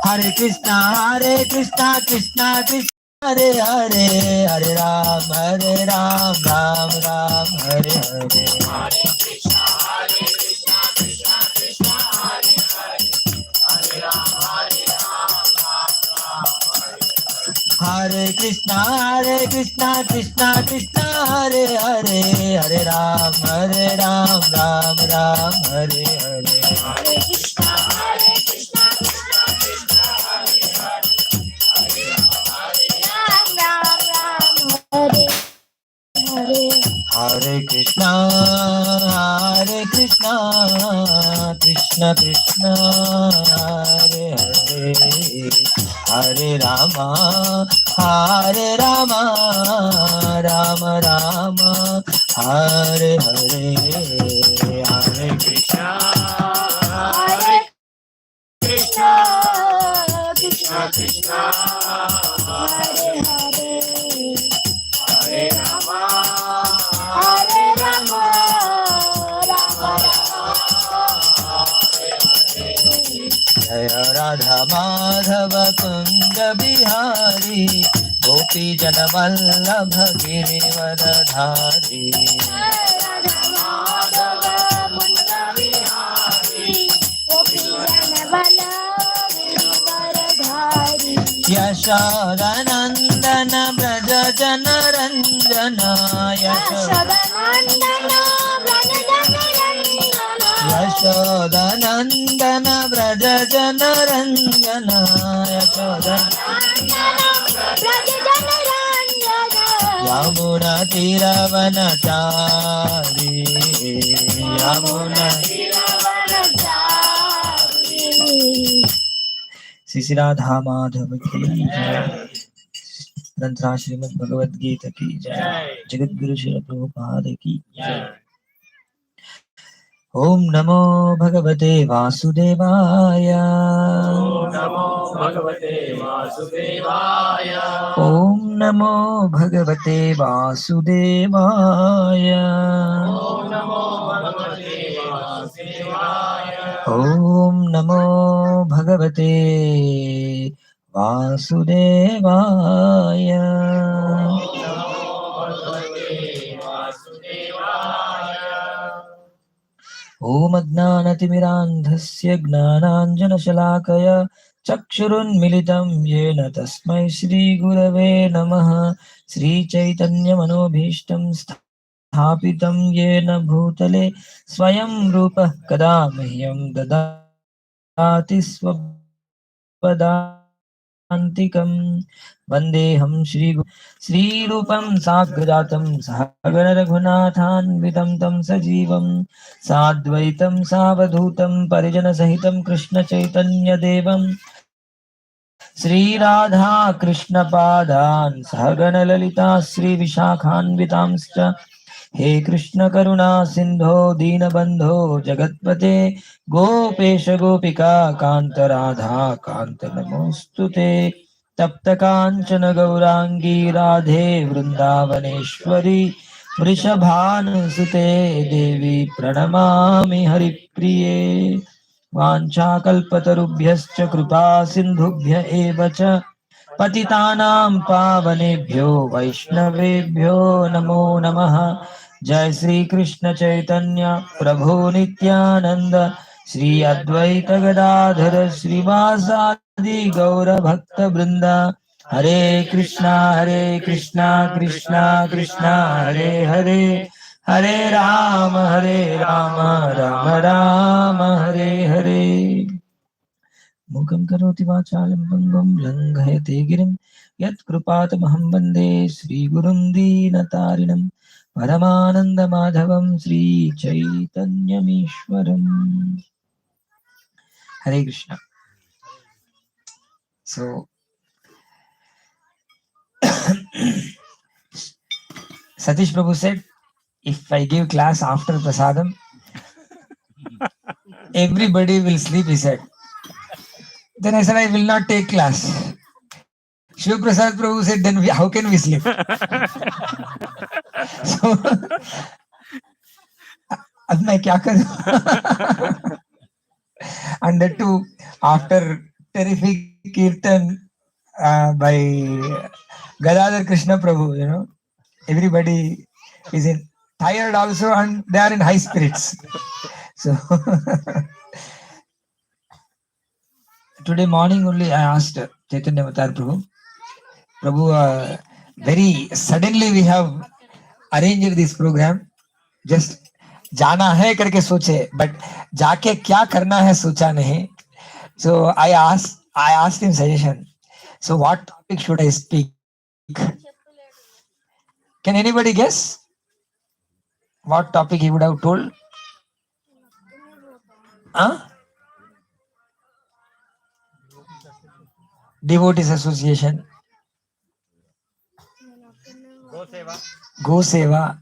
Hare Krishna Krishna Krishna Hare Hare, Hare Ram Ram Ram Hare Hare. Hare Krishna Krishna Krishna Hare Hare, Hare Ram Ram Ram Hare Hare. Hare Krishna Krishna Krishna Hare Hare, Ram Ram Hare Hare. Hare Krishna Krishna Krishna Hare Hare, Hare Rama Rama Rama Hare Hare. Hare Krishna Krishna Krishna Hare Hare, Hare Rama Rama Jaya Radha Madhava Kunda Bihari, Gopi Jana Vallabha Girivardhari. Radha Madhava Kunda Bihari, Gopi Jana Vallabha Girivardhari. Yashoda Nandana Braja Jana Ranjana, Yashoda Nandana Braja Jana Ranjana, Yashoda Nandana Braja Jana Ranjana, Yashoda Nandana Braja Jana Ranjana. Yamuna Tiravanachari, Yamuna Tiravanachari. Shri Shri Radha Madhava ki jai, Tantra Srimad Bhagavad Gita ki jai, Jagat Guru Srila Prabhupada ki jai. Om Namo Bhagavate Vasudevaya. Om Namo Bhagavate Vasudevaya. Om Namo Bhagavate Vasudevaya. Om Namo Bhagavate Vasudevaya. Om Namo Bhagavate Vasudevaya. Om Ajnanatimirandhasya Gnananjanashalakaya Chakshurunmilitam Yena Tasmai Shri Gurave Namaha. Shri Chaitanya Manobhishtam Sthapitam Yena Bhutale Swayam Rupa Kada Mahyam Dadati Swapadantikam. Vandeham Shri Rupam Sagrajatam Sahagana Raghunathanvitam Tam Sajivam Sadvaitam Savadhutam Parijana Sahitam Krishna Chaitanya Devam Shri Radha Krishna Padan Sahagana Lalita Shri Vishakhanvitamscha. He Krishna Karuna Sindho Deenabandho Jagatpate Gopesha Gopika Kanta Radha Kanta Namostute. Tapta Kanchana Gaurangi Radhe Vrindavaneshwari Vrishabhanusute Devi Pranamami Haripriye. Vancha kalpatarubhyascha kripa sindhubhya eva cha patitanam pavanebhyo vaishnavebhyo namo namaha. Jai Shri Krishna Chaitanya Prabhu Nityananda Shri Advaita Gadadhara Srivasadi Gaura Bhakta Brinda. Hare Krishna Krishna Krishna Hare Hare, Hare Rama Rama Rama Hare Hare. Mukam karoti vachalam pangam langhayate girim yat krupatamaham vande Shri Gurum Deenatarinam Paramananda Madhavam Shri Chaitanyamishwaram. Hare Krishna. So Satish Prabhu said, if I give class after prasadam, everybody will sleep, he said. Then I said, I will not take class. Shiv Prasad Prabhu said, then how can we sleep? So, अब मैं क्या करूं? and that too after terrific kirtan by Gadadhar Krishna Prabhu. Everybody is in tired also, and they are in high spirits. So today morning only I asked Chaitanya Avatar Prabhu, very suddenly we have arranged this program. Just जाना है करके सोचे, but जाके क्या करना है सोचा नहीं. So I asked him suggestion. So what topic should I speak? Can anybody guess what topic he would have told? Huh? Devotees Association. Goseva.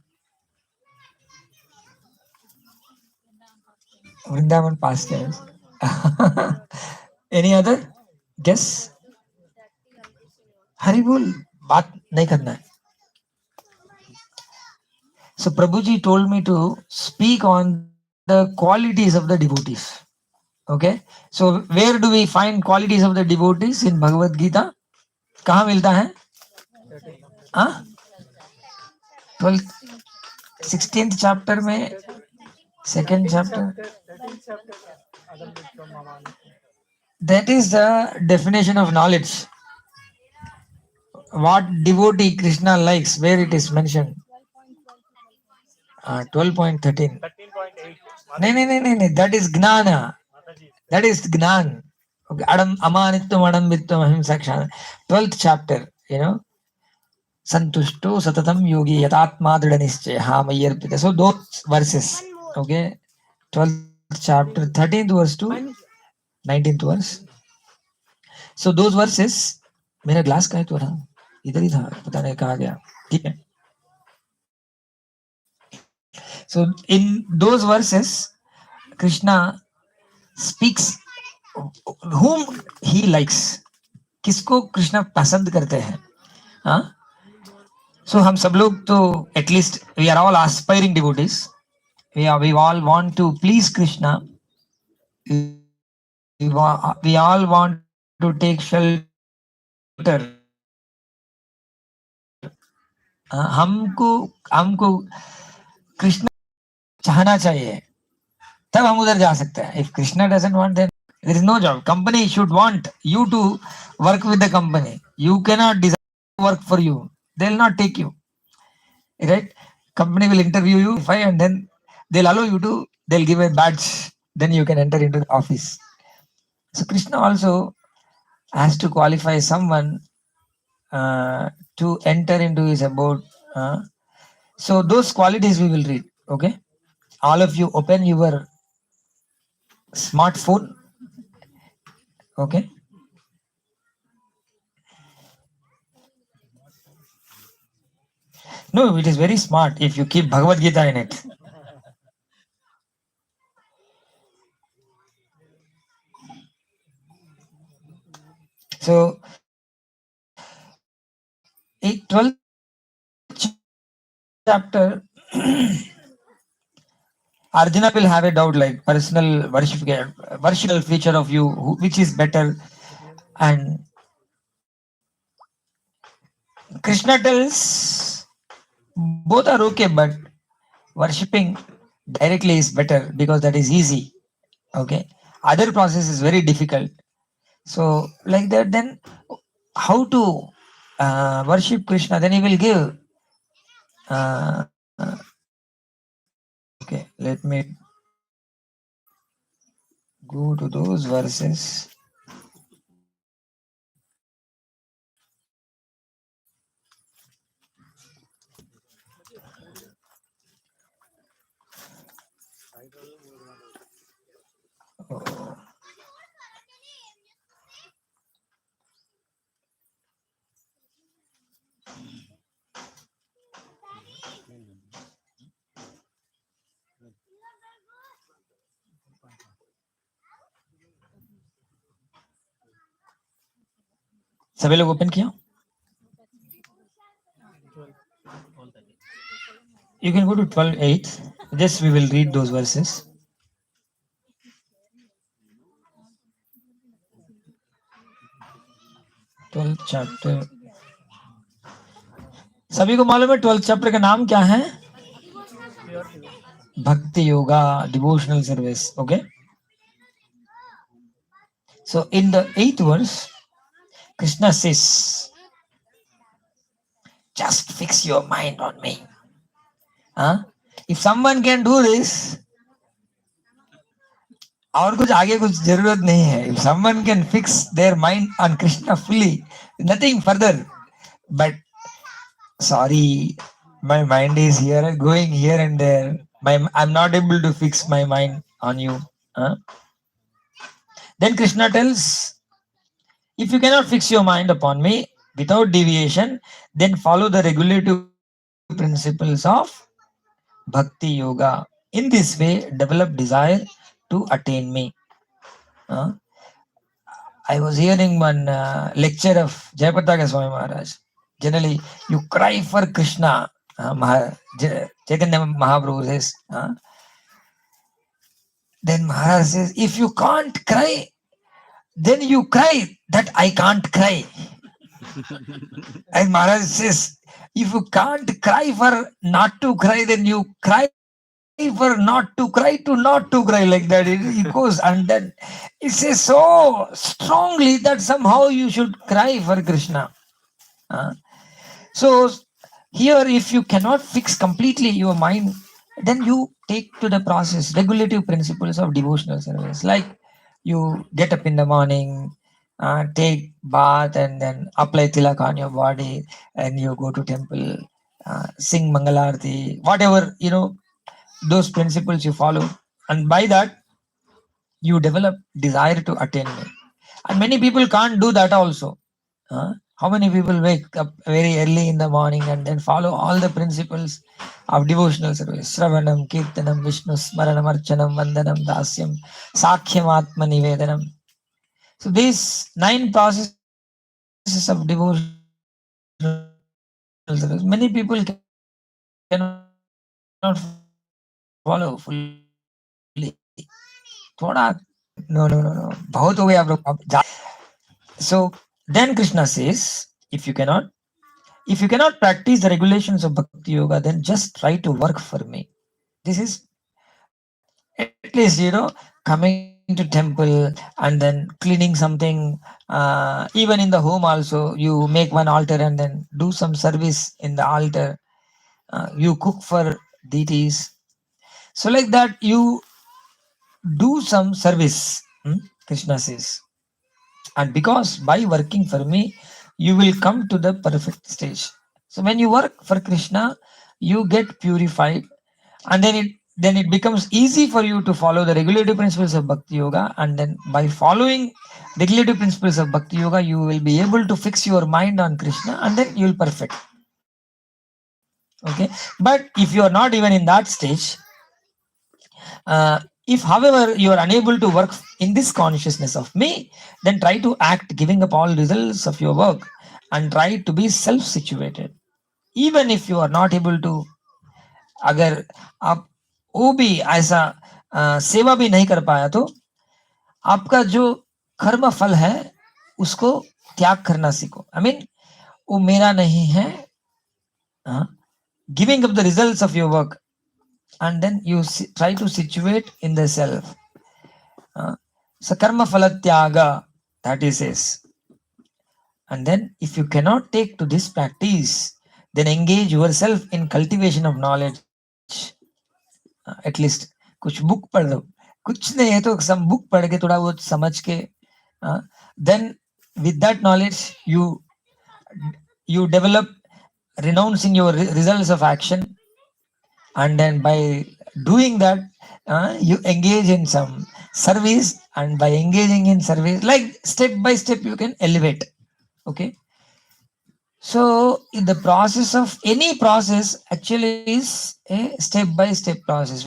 Vrindavan pastimes. Any other guess? Hari बोल, बात नहीं करना है. So Prabhuji told me to speak on the qualities of the devotees. Okay. So where do we find qualities of the devotees in Bhagavad Gita? कहाँ मिलता है? हाँ? 12th 16th chapter में, second chapter. That is the definition of knowledge. What devotee Krishna likes, where it is mentioned. 12.13. No, that is Gnana. That is Gnan. Okay. Adam Amanitvam Adam Vittam Ahimsa. 12th chapter, Santushto Satatam Yogi Yatatma Dridanischaya Mayarpita. So those verses. Okay. 12th chapter, 13th verse to 19th verse. So those verses, मेरा glass का है तो रहा इधर ही था, पता नहीं कहाँ गया. ठीक है. So in those verses, Krishna speaks whom he likes. किसको कृष्णा पसंद करते हैं. हाँ. So हम सब लोग तो at least we are all aspiring devotees. We all want to please Krishna. We all want to take shelter. हमको कृष्ण चाहना चाहिए, तब हम उधर जा सकते हैं. If Krishna doesn't want, then there is no job. Company should want you to work with the company. You cannot decide to work for you. They will not take you. Right? Company will interview you, and then they'll allow you to, they'll give a badge, then you can enter into the office. So Krishna also has to qualify someone to enter into his abode. So those qualities we will read. Okay. All of you open your smartphone. Okay. No, it is very smart if you keep Bhagavad Gita in it. So, 12th chapter, Arjuna will have a doubt like personal worship feature of you, which is better. And Krishna tells both are okay, but worshipping directly is better because that is easy. Okay. Other process is very difficult. So like that, then how to worship Krishna? Then he will give. Okay, let me go to those verses. Oh. सभी लोग open किया? You can go to 12:8. Just we will read those verses. 12th chapter. सभी को मालूम है 12th chapter का नाम क्या है? Bhakti Yoga, devotional service. Okay. So in the 8th verse, Krishna says, just fix your mind on me. If someone can do this, और कुछ आगे कुछ जरूरत नहीं है. If someone can fix their mind on Krishna fully, nothing further. But sorry, my mind is here, going here and there. I'm not able to fix my mind on you. Then Krishna tells, if you cannot fix your mind upon me without deviation, then follow the regulative principles of Bhakti Yoga. In this way, develop desire to attain me. I was hearing one lecture of Jayapataka Swami Maharaj. Generally, you cry for Krishna. Chaitanya Mahaprabhu says. Then Maharaj says, if you can't cry, then you cry that I can't cry. And Maharaj says, if you can't cry for not to cry, then you cry for not to cry to not to cry, like that. It goes, and then it says so strongly that somehow you should cry for Krishna. So here, if you cannot fix completely your mind, then you take to the process, regulative principles of devotional service. Like you get up in the morning, take bath, and then apply tilak on your body, and you go to temple, sing Mangalarti, whatever, those principles you follow, and by that you develop desire to attain me. And many people can't do that also. How many people wake up very early in the morning and then follow all the principles of devotional service? Shravanam, Kirtanam, Vishnu Smaranam, Archanam, Vandanam, Dasyam, Sakhyam, Atma Nivedanam. So these 9 processes of devotional service, many people cannot follow fully. थोड़ा no. बहुत हो गया आप लोग. So then Krishna says, if you cannot practice the regulations of Bhakti Yoga, then just try to work for me. This is at least, coming to temple and then cleaning something. Even in the home also, you make one altar and then do some service in the altar. You cook for deities. So like that, you do some service, Krishna says. And because by working for me, you will come to the perfect stage. So when you work for Krishna, you get purified, and then it becomes easy for you to follow the regulative principles of Bhakti Yoga. And then by following regulative principles of Bhakti Yoga, you will be able to fix your mind on Krishna, and then you will perfect. Okay, but if you are not even in that stage, if however you are unable to work in this consciousness of me, then try to act giving up all results of your work and try to be self-situated. Even if you are not able to, अगर आप वो भी ऐसा सेवा भी नहीं कर पाया, तो आपका जो कर्म फल है उसको त्याग करना सीखो. I mean, वो मेरा नहीं है. Giving up the results of your work, and then you try to situate in the self. So karma phalatyaga, that he says. And then if you cannot take to this practice, then engage yourself in cultivation of knowledge. At least कुछ book पढ़ लो. कुछ नहीं है तो some book पढ़ के थोड़ा बहुत समझ के, then with that knowledge you develop renouncing your results of action, and then by doing that you engage in some service, and by engaging in service, like step by step you can elevate. Okay, so in the process of any process actually is a step by step process.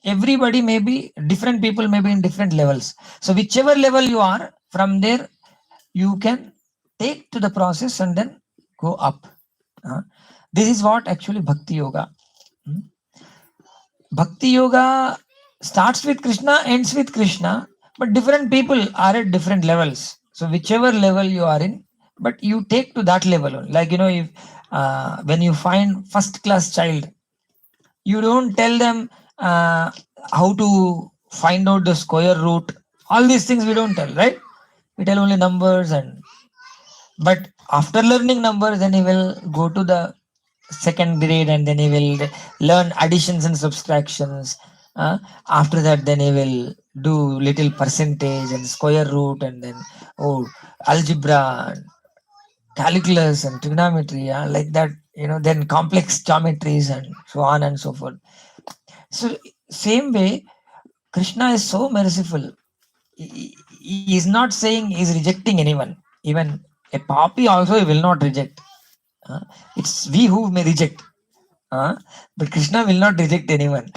Everybody may be different, people may be in different levels. So whichever level you are, from there you can take to the process and then go up. This is what actually Bhakti Yoga. Bhakti Yoga starts with Krishna, ends with Krishna, but different people are at different levels. So whichever level you are in, but you take to that level only. Like, if when you find first class child, you don't tell them how to find out the square root. All these things we don't tell, right? We tell only numbers, but after learning numbers, then he will go to the second grade, and then he will learn additions and subtractions. After that, then he will do little percentage and square root, and then algebra, calculus, and trigonometry, like that. Then complex geometries and so on and so forth. So same way, Krishna is so merciful. He is not saying he is rejecting anyone. Even a puppy also he will not reject. Uh, it's we who may reject. But Krishna will not reject anyone.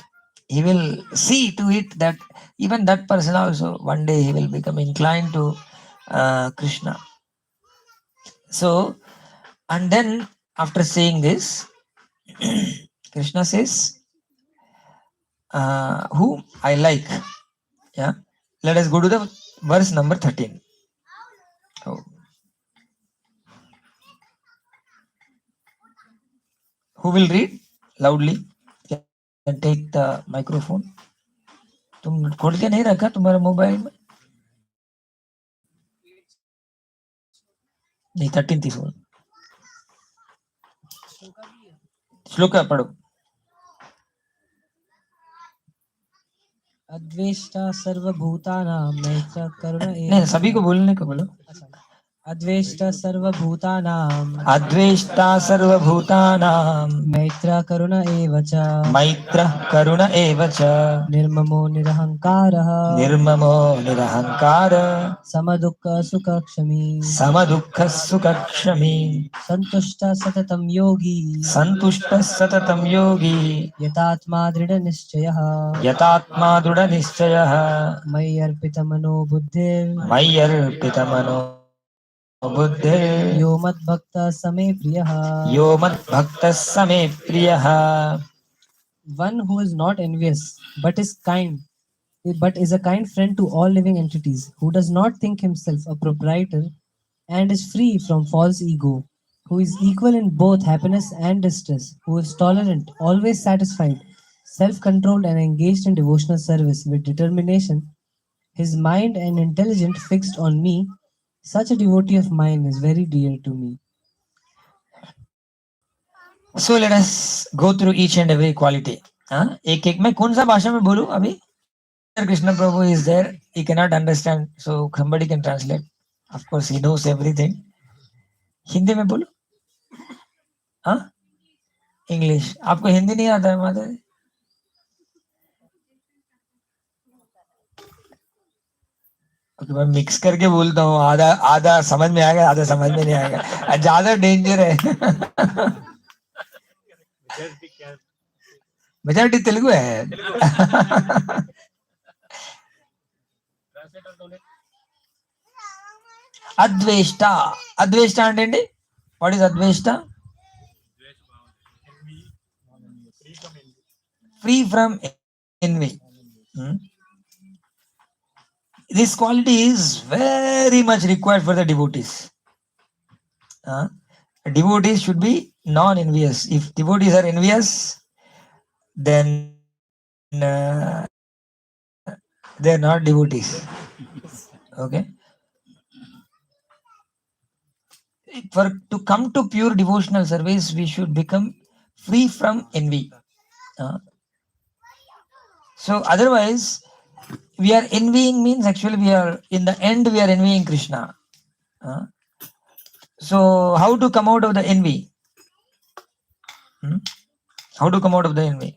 He will see to it that even that person also one day he will become inclined to Krishna. So, and then after saying this, Krishna says, whom I like. Yeah. Let us go to the verse number 13. Oh. Who will read loudly? Can take the microphone. तुम खोल के नहीं रखा तुम्हारे mobile में? नहीं, 13 थी soul. Shloka पढ़ो. अद्वेष्टा सर्वभूतानां मैत्र करुण एव नहीं, सभी को बोलने को बोलो. अद्वेष्टा सर्वभूतानां अद्वेष्टा सर्वभूतानां मैत्र करुण एव च मैत्रः करुण एव च निर्ममो निरहङ्कारः निर्ममो निरहङ्कार समदुःख सुखक्षमी समदुःखः सुखक्षमी सन्तुष्टः सततं योगी सन्तुष्टः सततं योगी यतात्मा दृढनिश्चयः यतात्मा दृढनिश्चयः मयि अर्पितमनो बुद्धिर् मय्यर्पितमनो बुद्धिर् यो मद्भक्तः स मे प्रियः. यो मद्भक्तः स मे प्रियः. One who is not envious but is kind, but is a kind friend to all living entities, who does not think himself a proprietor and is free from false ego, who is equal in both happiness and distress, who is tolerant, always satisfied, self controlled, and engaged in devotional service with determination, his mind and intelligence fixed on me, such a devotee of mine is very dear to me. So let us go through each and every quality. एक एक मैं कौन सा भाषा में बोलूं अभी? Krishna Prabhu is there. He cannot understand, so somebody can translate. Of course, he knows everything. Hindi में बोलो. हाँ? इंग्लिश. आपको हिंदी नहीं आता है माता जी? ओके, मैं मिक्स करके बोलता हूँ. आधा आधा समझ में आएगा, आधा समझ में नहीं आएगा. ज्यादा डेंजर है. मेजॉरिटी तेलुगु है. అద్వేష్ట. అద్వేష్ట అంటే ఏంటి? వాట్ ఈస్ అద్వేష్ట? Free from envy. This quality is very much required for the devotees. Devotees should be non-envious. If devotees are envious, then they are not devotees. Okay. To come to pure devotional service, we should become free from envy. So otherwise, we are envying means actually we are in the end we are envying Krishna. So how to come out of the envy? How to come out of the envy?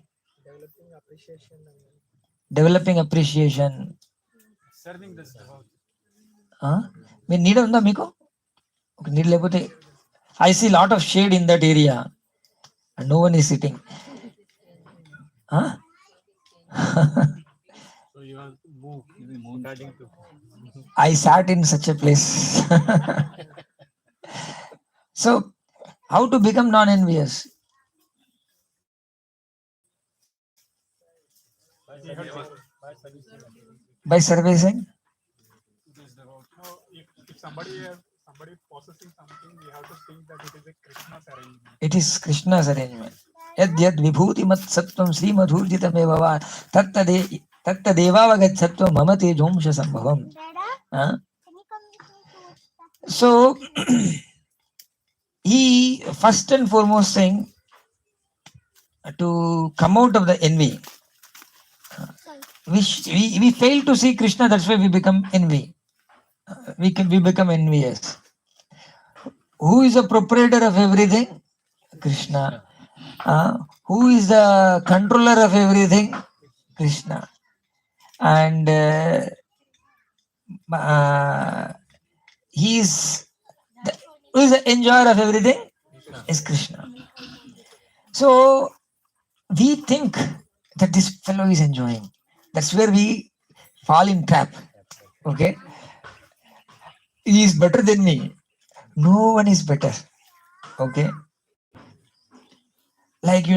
Developing appreciation. Serving the devotee. మీరు నీడ ఉందా మీకు? ఒక నీడ లేకపోతే I see lot of shade in that area and no one is sitting. So you have to move. Starting to. I sat in such a place. So how to become non-envious? By servicing. So if somebody somebody possessing something, we have to think that it is a Krishna's arrangement. It is Krishna's arrangement. Yad yad vibhuti mat sattvam sri madhurjitam eva tatta devavagat sattvam mamate jomsha sambhavam. So, he first and foremost thing to come out of the envy. We fail to see Krishna, that's why we become envy. We become envious. Who is the proprietor of everything? Krishna. Who is the controller of everything? Krishna. And he is who is the enjoyer of everything? Is Krishna. So we think that this fellow is enjoying. That's where we fall in trap. Okay, he is better than me. No one is better. Okay, like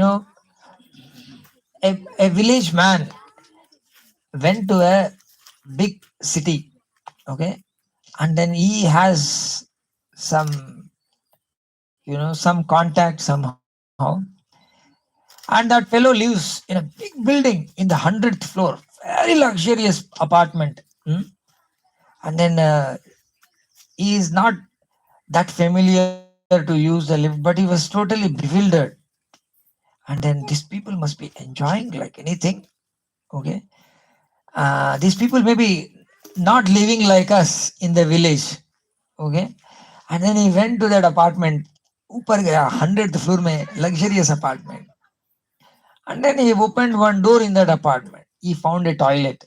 a village man went to a big city. Okay, and then he has some some contact somehow, and that fellow lives in a big building in the 100th floor, very luxurious apartment. And then he is not that familiar to use the lift, but he was totally bewildered. And then these people must be enjoying like anything. Okay, these people may be not living like us in the village. Okay, and then he went to that apartment, ऊपर गया 100th floor में, luxurious apartment. And then he opened one door in that apartment. He found a toilet.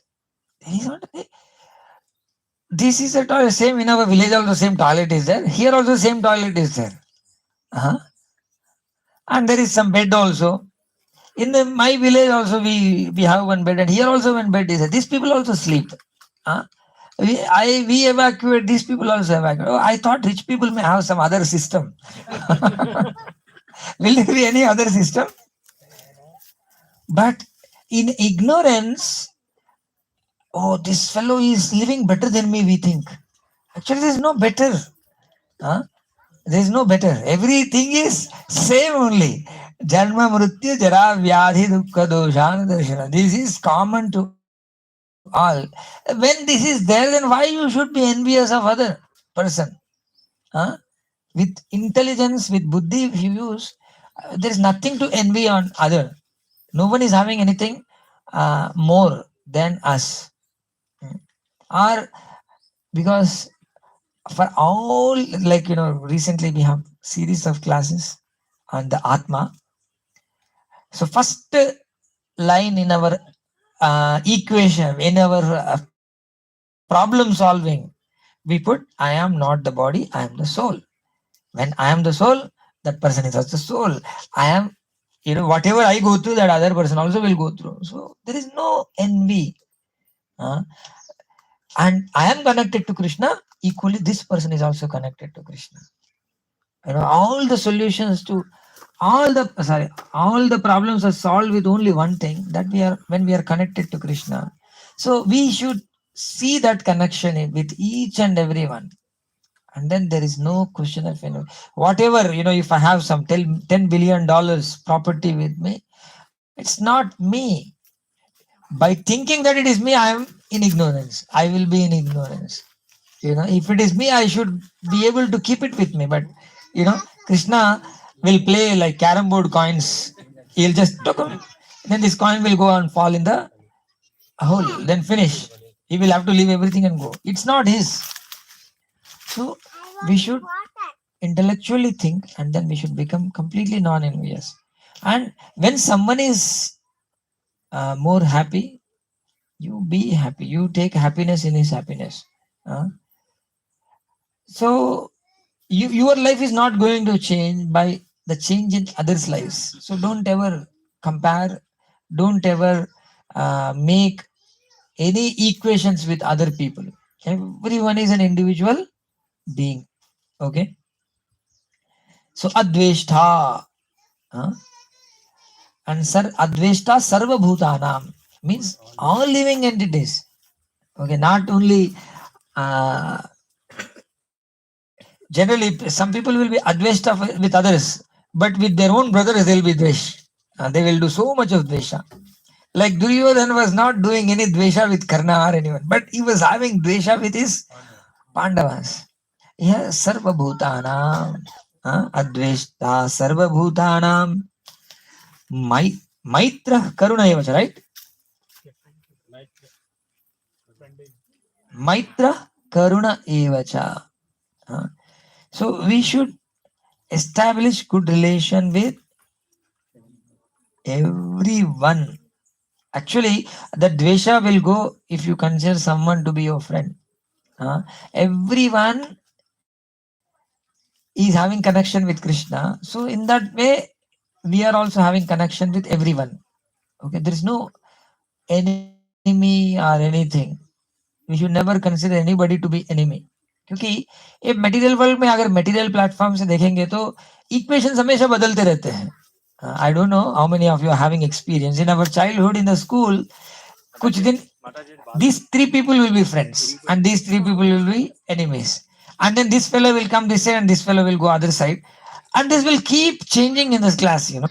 This is a toilet. Same in our village also same toilet is there. Here also same toilet is there. And there is some bed also. In my village also we have one bed, and here also one bed is there. These people also sleep. We evacuate. These people also evacuate. Oh, I thought rich people may have some other system. Will there be any other system? But in ignorance, oh, this fellow is living better than me, we think. Actually, there is no better. There is no better. Everything is same only. Janma, Mrityu, Jara, Vyadhi, Dukkha, Doshana, Darshana. This is common to all. When this is there, then why you should be envious of other person? With intelligence, with buddhi, if you use, there is nothing to envy on other. No one is having anything more than us. Or because for all, like recently we have series of classes on the Atma. So first line in our equation, in our problem solving, we put I am not the body, I am the soul. When I am the soul, that person is also soul. I am, whatever I go through, that other person also will go through. So there is no envy. And I am connected to Krishna, equally this person is also connected to Krishna. All the solutions to all the problems are solved with only one thing, that when we are connected to Krishna. So we should see that connection with each and every one. And then there is no question of whatever, if I have some $10 billion property with me, it's not me. By thinking that it is me, I am in ignorance. I will be in ignorance. If it is me, I should be able to keep it with me. But, Krishna will play like carom board coins. He'll just then this coin will go and fall in the hole. Then finish. He will have to leave everything and go. It's not his. So we should intellectually think, and then we should become completely non-envious. And when someone is more happy, you be happy. You take happiness in his happiness. So your life is not going to change by the change in others' lives. So don't ever compare. Don't ever make any equations with other people. Everyone is an individual being. Okay. So adveshtha. And adveshta sarva bhutanam means all living entities. Okay, not only Generally, some people will be adveshta with others, but with their own brothers they will be dvesh. They will do so much of dvesha. Like Duryodhana was not doing any dvesha with Karna or anyone, but he was having dvesha with his Pandavas. Yeah, Sarva Bhutanam, Adveshta Sarva Bhutanam, Maitra Karuna Evacha, right? Maitra Karuna Evacha. So we should establish good relation with everyone. Actually, the dvesha will go if you consider someone to be your friend. Everyone is having connection with Krishna. So in that way, we are also having connection with everyone. Okay, there is no enemy or anything. We should never consider anybody to be enemy. क्योंकि ये material world में अगर material platform से देखेंगे तो equations हमेशा बदलते रहते हैं. I don't know how many of you are having experience in our childhood in the school. कुछ दिन these three people will be friends and these three people will be enemies, and then this fellow will come this side and this fellow will go other side, and this will keep changing in this class, you know.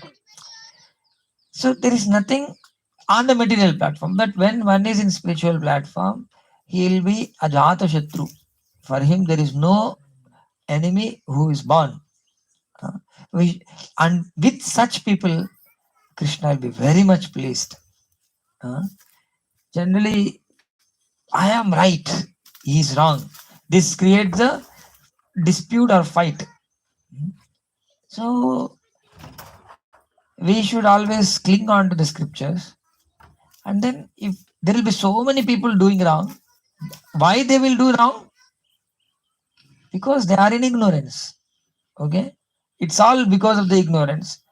So there is nothing on the material platform, but when one is in spiritual platform, he will be ajata shatru. For him there is no enemy who is born. And with such people Krishna will be very much pleased. Generally, I am right, he is wrong. This creates a dispute or fight. So we should always cling on to the scriptures. And then if there will be so many people doing wrong, why they will do wrong? Because they are in ignorance. Okay, it's all because of the ignorance.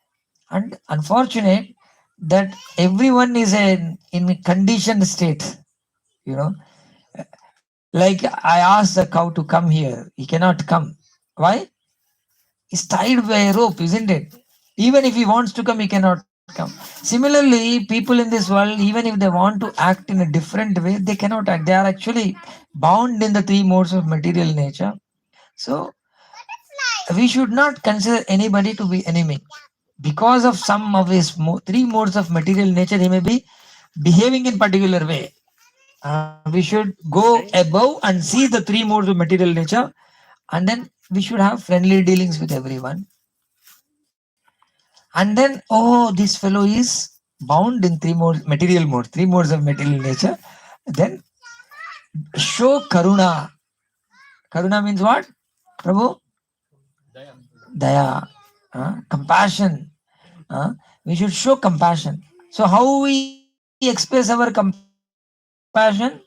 And unfortunate that everyone is in a conditioned state, you know. Like I asked the cow to come here, he cannot come. Why? He's tied by a rope, isn't it? Even if he wants to come, he cannot come. Similarly, people in this world, even if they want to act in a different way, they cannot act. They are actually bound in the three modes of material nature. So we should not consider anybody to be enemy. Because of some of his three modes of material nature, he may be behaving in particular way. We should go above and see the three modes of material nature, and then we should have friendly dealings with everyone. And then, oh, this fellow is bound in three modes, material mode, three modes of material nature. Then show karuna. Karuna means what, Prabhu? Daya, compassion. We should show compassion. So how we express our compassion?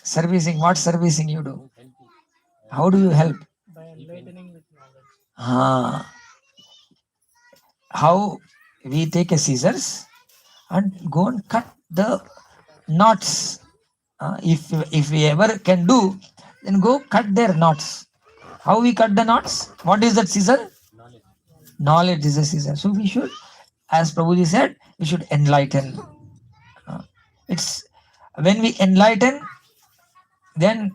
Servicing. What servicing you do? How do you help? By enlightening with knowledge. How we take a scissors and go and cut the knots. If we ever can do, then go cut their knots. How we cut the knots? What is that scissor? Knowledge is a scissor. So we should, as Prabhuji said, we should enlighten. It's when we enlighten, then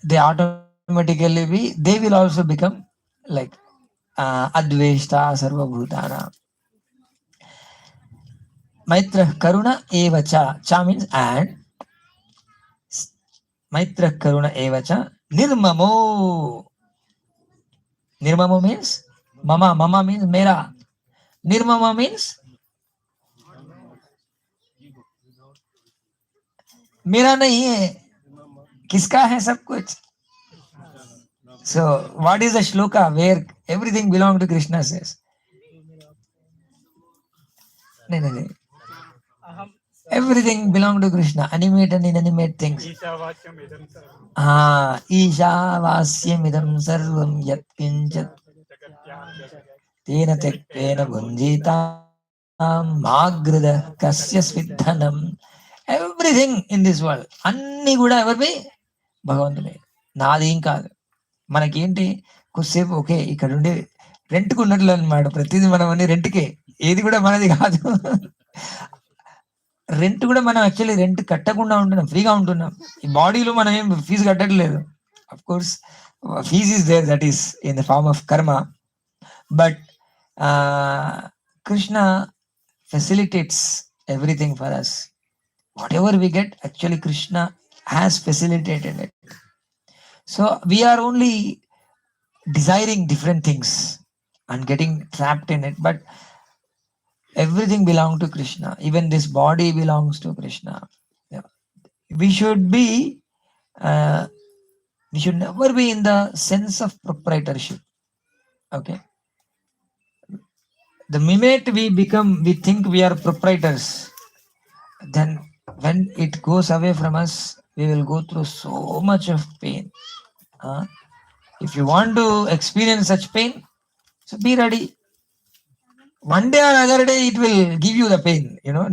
they automatically they will also become like adveshta sarva bhutana. Maitra karuna evacha. Cha means and. Maitra karuna evacha nirmamo. Nirmamo means mama. Mama means mera. Nirmama means मेरा नहीं है, किसका है सब कुछ. So what is the shloka where everything belong to Krishna says? No. Everything belong to Krishna. Animate and inanimate things. Ishavasyam idam sarvam yat kinchat tena tektena bhunjitam magrida kasya svidhanam. Everything in this world, అన్ని కూడా ఎవరివి? భగవంతుడే. నాదేం కాదు. మనకేంటి కొద్దిసేపు okay ఇక్కడ ఉండి రెంట్కు ఉన్నట్లు అనమాట. ప్రతిదీ మనం అన్ని రెంట్కే, ఏది కూడా మనది కాదు. రెంట్ కూడా మనం యాక్చువల్లీ రెంట్ కట్టకుండా ఉంటున్నాం, ఫ్రీగా ఉంటున్నాం. ఈ బాడీలో మనం ఏం ఫీజు కట్టట్లేదు. Of course fee is there, that is in the form of karma. But Krishna facilitates everything for us. Whatever we get, actually Krishna has facilitated it. So we are only desiring different things and getting trapped in it, but everything belongs to Krishna. Even this body belongs to Krishna. Yeah. We should be we should never be in the sense of proprietorship. Okay, the minute we think we are proprietors, then when it goes away from us, we will go through so much of pain. If you want to experience such pain, so be ready. One day or other day it will give you the pain,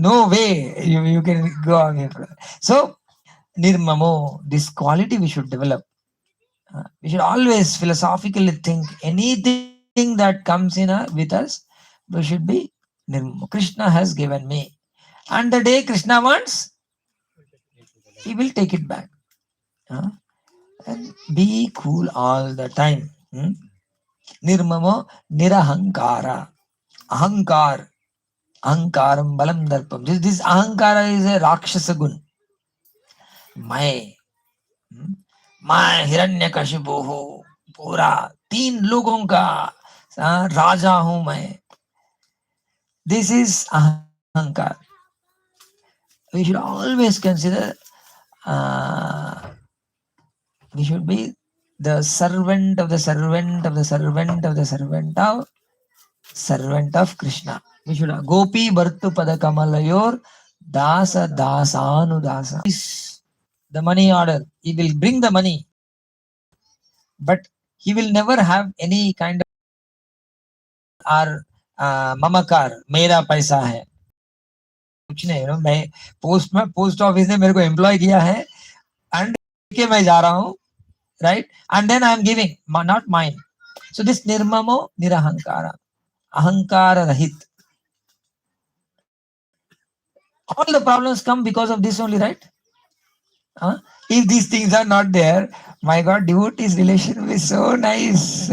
no way you can go on here. So nirmamo, this quality we should develop. We should always philosophically think anything that comes in with us, we should be nirmamo. Krishna has given me, and the day Krishna wants, he will take it back. And be cool all the time. Nirmamo nirahankara. Ahankaram balam darpam. This ahankara is a rakshasa gun. मैं हिरण्यकशिपु हूँ, पूरा 3 लोगों का राजा हूं मैं. This is ahankar. We should always consider we should be the servant of the servant of the servant of the servant of Krishna. We should Gopi Bhartu Pada Kamalayor Dasa Dasanu Dasa. The money order. He will bring the money, but he will never have any kind of mamakar, मेरा पैसा है. कुछ नहीं, मैं post office ने मेरे को employ किया है एंड के मैं जा रहा हूँ, right? And then I am giving, not mine. So this nirmamo nirahankara, ahankara rahit. All the problems come because of this only, right? If these things are not there, my God, devotees' relation will be so nice.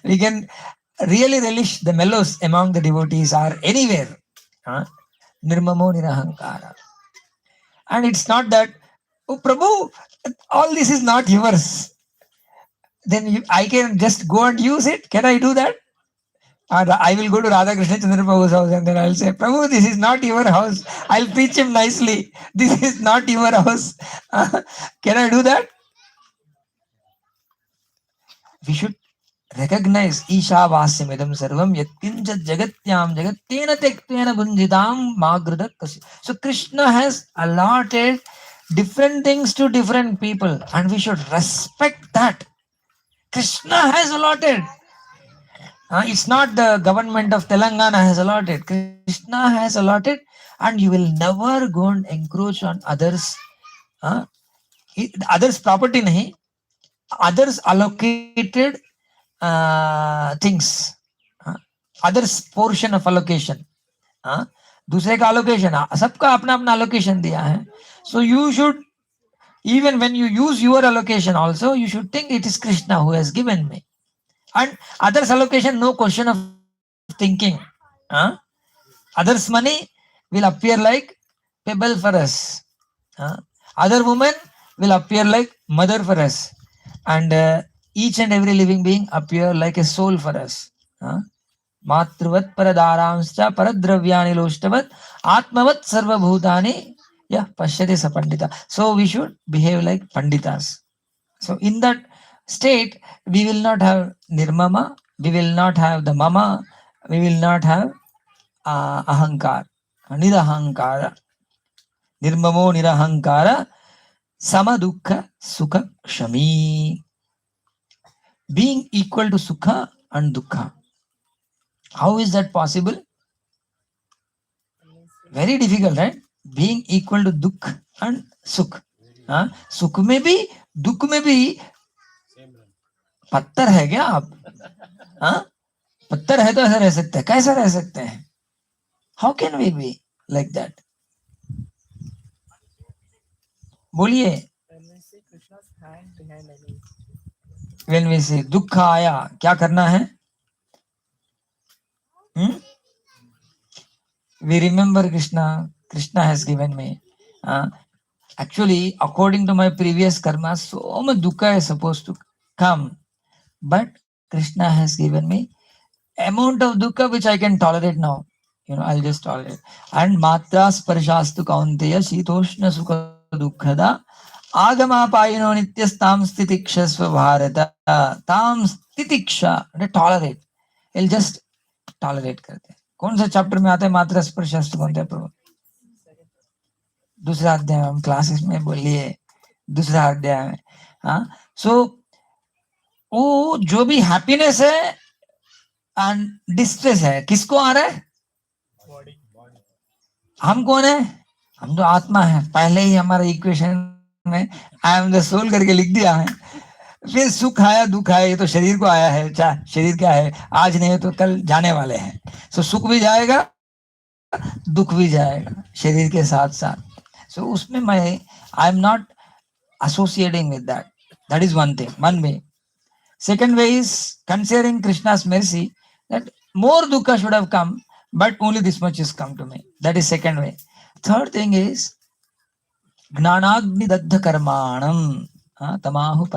We can really relish the mellows among the devotees or anywhere. Nirmamo nirahankara. And it's not that, oh Prabhu, all this is not yours. Then I can just go and use it. Can I do that? Or I will go to Radha Krishna Chandra Prabhu's house and then I'll say, Prabhu, this is not your house. I'll preach him nicely. This is not your house. Can I do that? We should recognize Isha Vasyamidam Sarvam Yatkincha Jagatyam Jagatyena Tektena Bunjidam Magrudakkasi. So Krishna has allotted different things to different people and we should respect that. Krishna has allotted. It's not the government of Telangana has allotted. Krishna has allotted, and you will never go and encroach on others. Others' property nahi. Others allocated things. Others' portion of allocation. दूसरे का allocation. सबका अपना अपना allocation दिया है. So you should, even when you use your allocation also, you should think it is Krishna who has given me. And others allocation, no question of thinking. Others money will appear like pebble for us. Other woman will appear like mother for us. And each and every living being appear like a soul for us. Matruvat paradaramscha paradravyani loshtavat atmavat sarva bhutani pashyate sapandita. So we should behave like panditas. So in that state, we will not have nirmama, we will not have the mama, we will not have ahankar, nirahankara. Nirmamo nirahankara, samadukha sukha kshami. Being equal to sukha and dukha. How is that possible? Very difficult, right? Being equal to dukh and sukh. Sukh में भी, दुख में भी पत्थर है क्या आप? पत्थर है तो ऐसा रह सकते हैं? कैसा रह सकते हैं? How can we be like that? बोलिए. When we see Krishna's hand behind any, When we say दुख आया, क्या करना है? We remember Krishna. Krishna has given me. Actually, according to my previous karma, so much dukkha is supposed to come. But Krishna has given me amount of dukkha which I can tolerate now. I'll just tolerate. And matra sparshastu kaunteya shitoshna sukha dukkhada agama payino nityastam stitikshasva bharata tam stitiksha. Tolerate. I'll just tolerate करते हैं. कौन सा chapter में आता है मात्रा स्पर्शास्तु कौन प्रभु? दूसरा अध्याय हम क्लासेस में बोलिए. दूसरा अध्याय में. हाँ, सो वो जो भी हैप्पीनेस है एंड डिस्ट्रेस है, किसको आ रहा है? body, हम कौन है? हम तो आत्मा है. पहले ही हमारा इक्वेशन में आई एम द सोल करके लिख दिया है. फिर सुख आया दुख आया, ये तो शरीर को आया है. चाहे शरीर क्या है, आज नहीं तो कल जाने वाले हैं. सो सुख भी जाएगा, दुख भी जाएगा शरीर के साथ साथ. सो उसमें मैं I am not associating with that. That is one thing, one way. Second way is considering Krishna's mercy that more dukkha should have come, but only this much has come to me. That is second way. Third thing is gnanagni daddha karmanam tamahu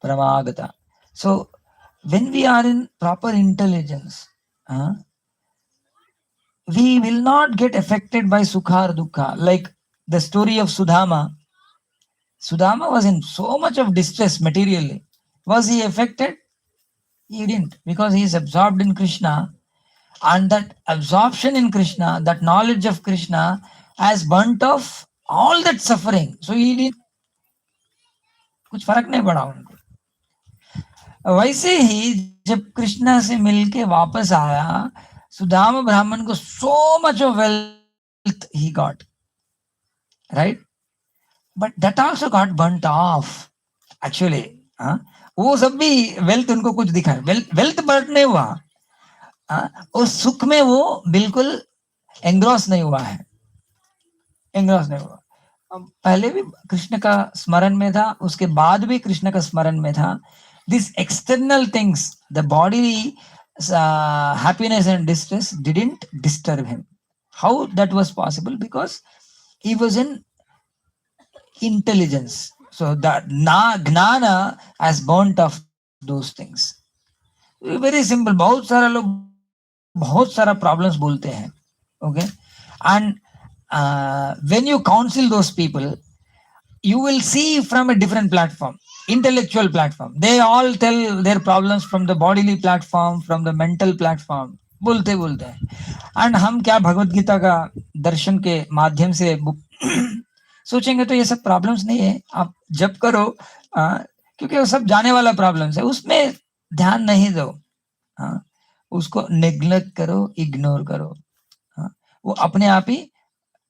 paramagata. So when we are in proper intelligence, we will not get affected by sukha or dukkha. Like the story of Sudama. Sudama was in so much of distress materially. Was he affected? He didn't, because he is absorbed in Krishna, and that absorption in Krishna, that knowledge of Krishna has burnt off all that suffering. So he didn't, कुछ फर्क नहीं पड़ा उनको. वैसे ही जब कृष्णा से मिलके वापस आया, सुदामा ब्राह्मण को so much of wealth he got, right? But that also got burnt off actually. वो सब भी वेल्थ उनको कुछ दिखा है. वेल्थ बर्न नहीं हुआ, और सुख में वो बिल्कुल एंग्रॉस नहीं हुआ है. एंग्रॉस नहीं हुआ. पहले भी कृष्ण का स्मरण में था, उसके बाद भी कृष्ण का स्मरण में था. This external things, the body happiness and distress didn't disturb him. How that was possible? Because he was in intelligence. So that gnana has burnt off those things. Very simple. बहुत सारा लोग बहुत सारा problems बोलते हैं. Okay, and when you counsel those people, you will see from a different platform, intellectual platform. They all tell their problems from the bodily platform, from the mental platform. बोलते बोलते हैं. And हम क्या भगवत गीता का दर्शन के माध्यम से सोचेंगे तो ये सब प्रॉब्लम्स नहीं है, आप जब करो, क्योंकि वो सब जाने वाला प्रॉब्लम्स है, उसमें ध्यान नहीं दो. उसको नेग्लेक्ट करो, इग्नोर करो. वो अपने आप ही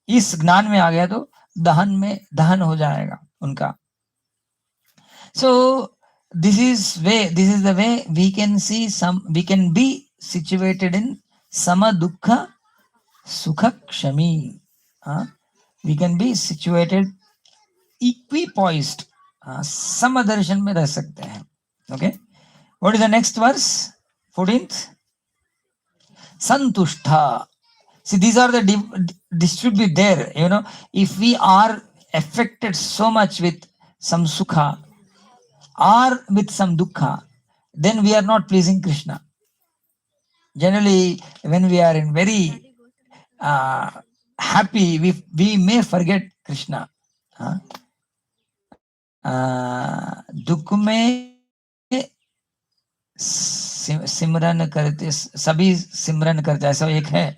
इस ज्ञान में आ गया तो दहन हो जाएगा उनका. So this is the way we can see we can be situated in some दुख सुख क्षमी. We can be situated equipoised. समदर्शन में रह सकते हैं. Okay. What is the next verse? 14th. Santushta. See, these are the distribute there. If we are affected so much with some sukha or with some dukkha, then we are not pleasing Krishna. Generally, when we are in very happy, we may forget Krishna. दुख में सिमरन करते, सभी सिमरन करते, ऐसा एक है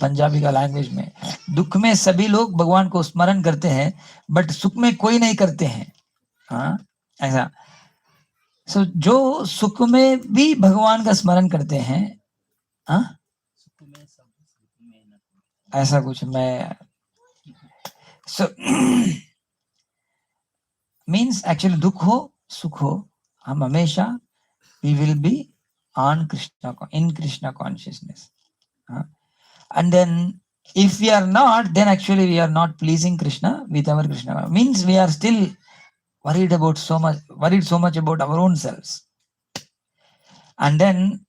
पंजाबी का language में. दुख में सभी लोग भगवान को स्मरण करते हैं, बट सुख में कोई नहीं करते हैं. ऐसा. सो जो सुख में भी भगवान का स्मरण करते हैं, ऐसा कुछ मैं मीन्स एक्चुअली दुख हो सुख हो, हम हमेशा we will be on Krishna, in Krishna consciousness. And then If we are not, then actually we are not pleasing Krishna with our Krishna. Means we are still worried so much about our own selves. And then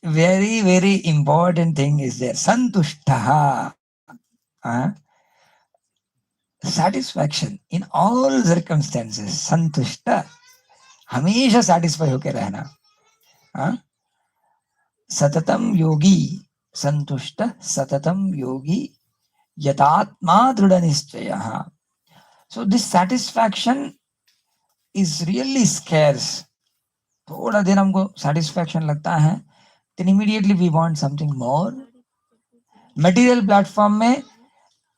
very, very important thing is there. Santushtaha. Satisfaction in all circumstances. Santushta. हमेशा satisfy होके रहना. सततम योगी. Santushta satatam yogi yatatma dhrida nischayah. So this satisfaction is really scarce. थोड़ा दिन हमको satisfaction लगता है, then immediately we want something more. Material platform में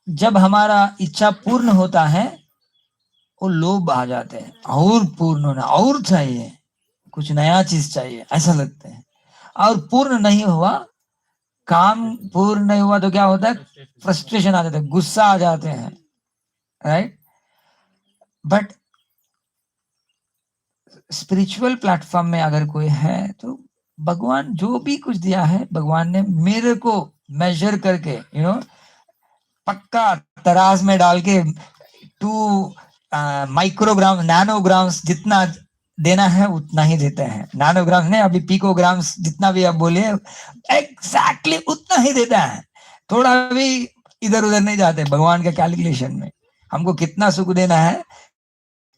जब हमारा इच्छा पूर्ण होता है, वो लोभ आ जाते हैं, और पूर्ण होना, और चाहिए, कुछ नया चीज चाहिए, ऐसा लगता है. और पूर्ण नहीं हुआ, काम पूर्ण नहीं हुआ तो क्या होता है? फ्रस्ट्रेशन आ जाता है, गुस्सा आ जाते हैं, राइट? बट स्पिरिचुअल प्लेटफॉर्म में अगर कोई है तो भगवान जो भी कुछ दिया है, भगवान ने मेरे को मेजर करके, पक्का तराज में डाल के 2 माइक्रोग्राम, नैनोग्राम्स जितना देना है उतना ही देते हैं. नैनोग्राम्स ने अभी पिकोग्राम्स जितना भी आप बोलिए, एग्जैक्टली उतना ही देता है. थोड़ा भी इधर उधर नहीं जाते भगवान के कैलकुलेशन में. हमको कितना सुख देना है,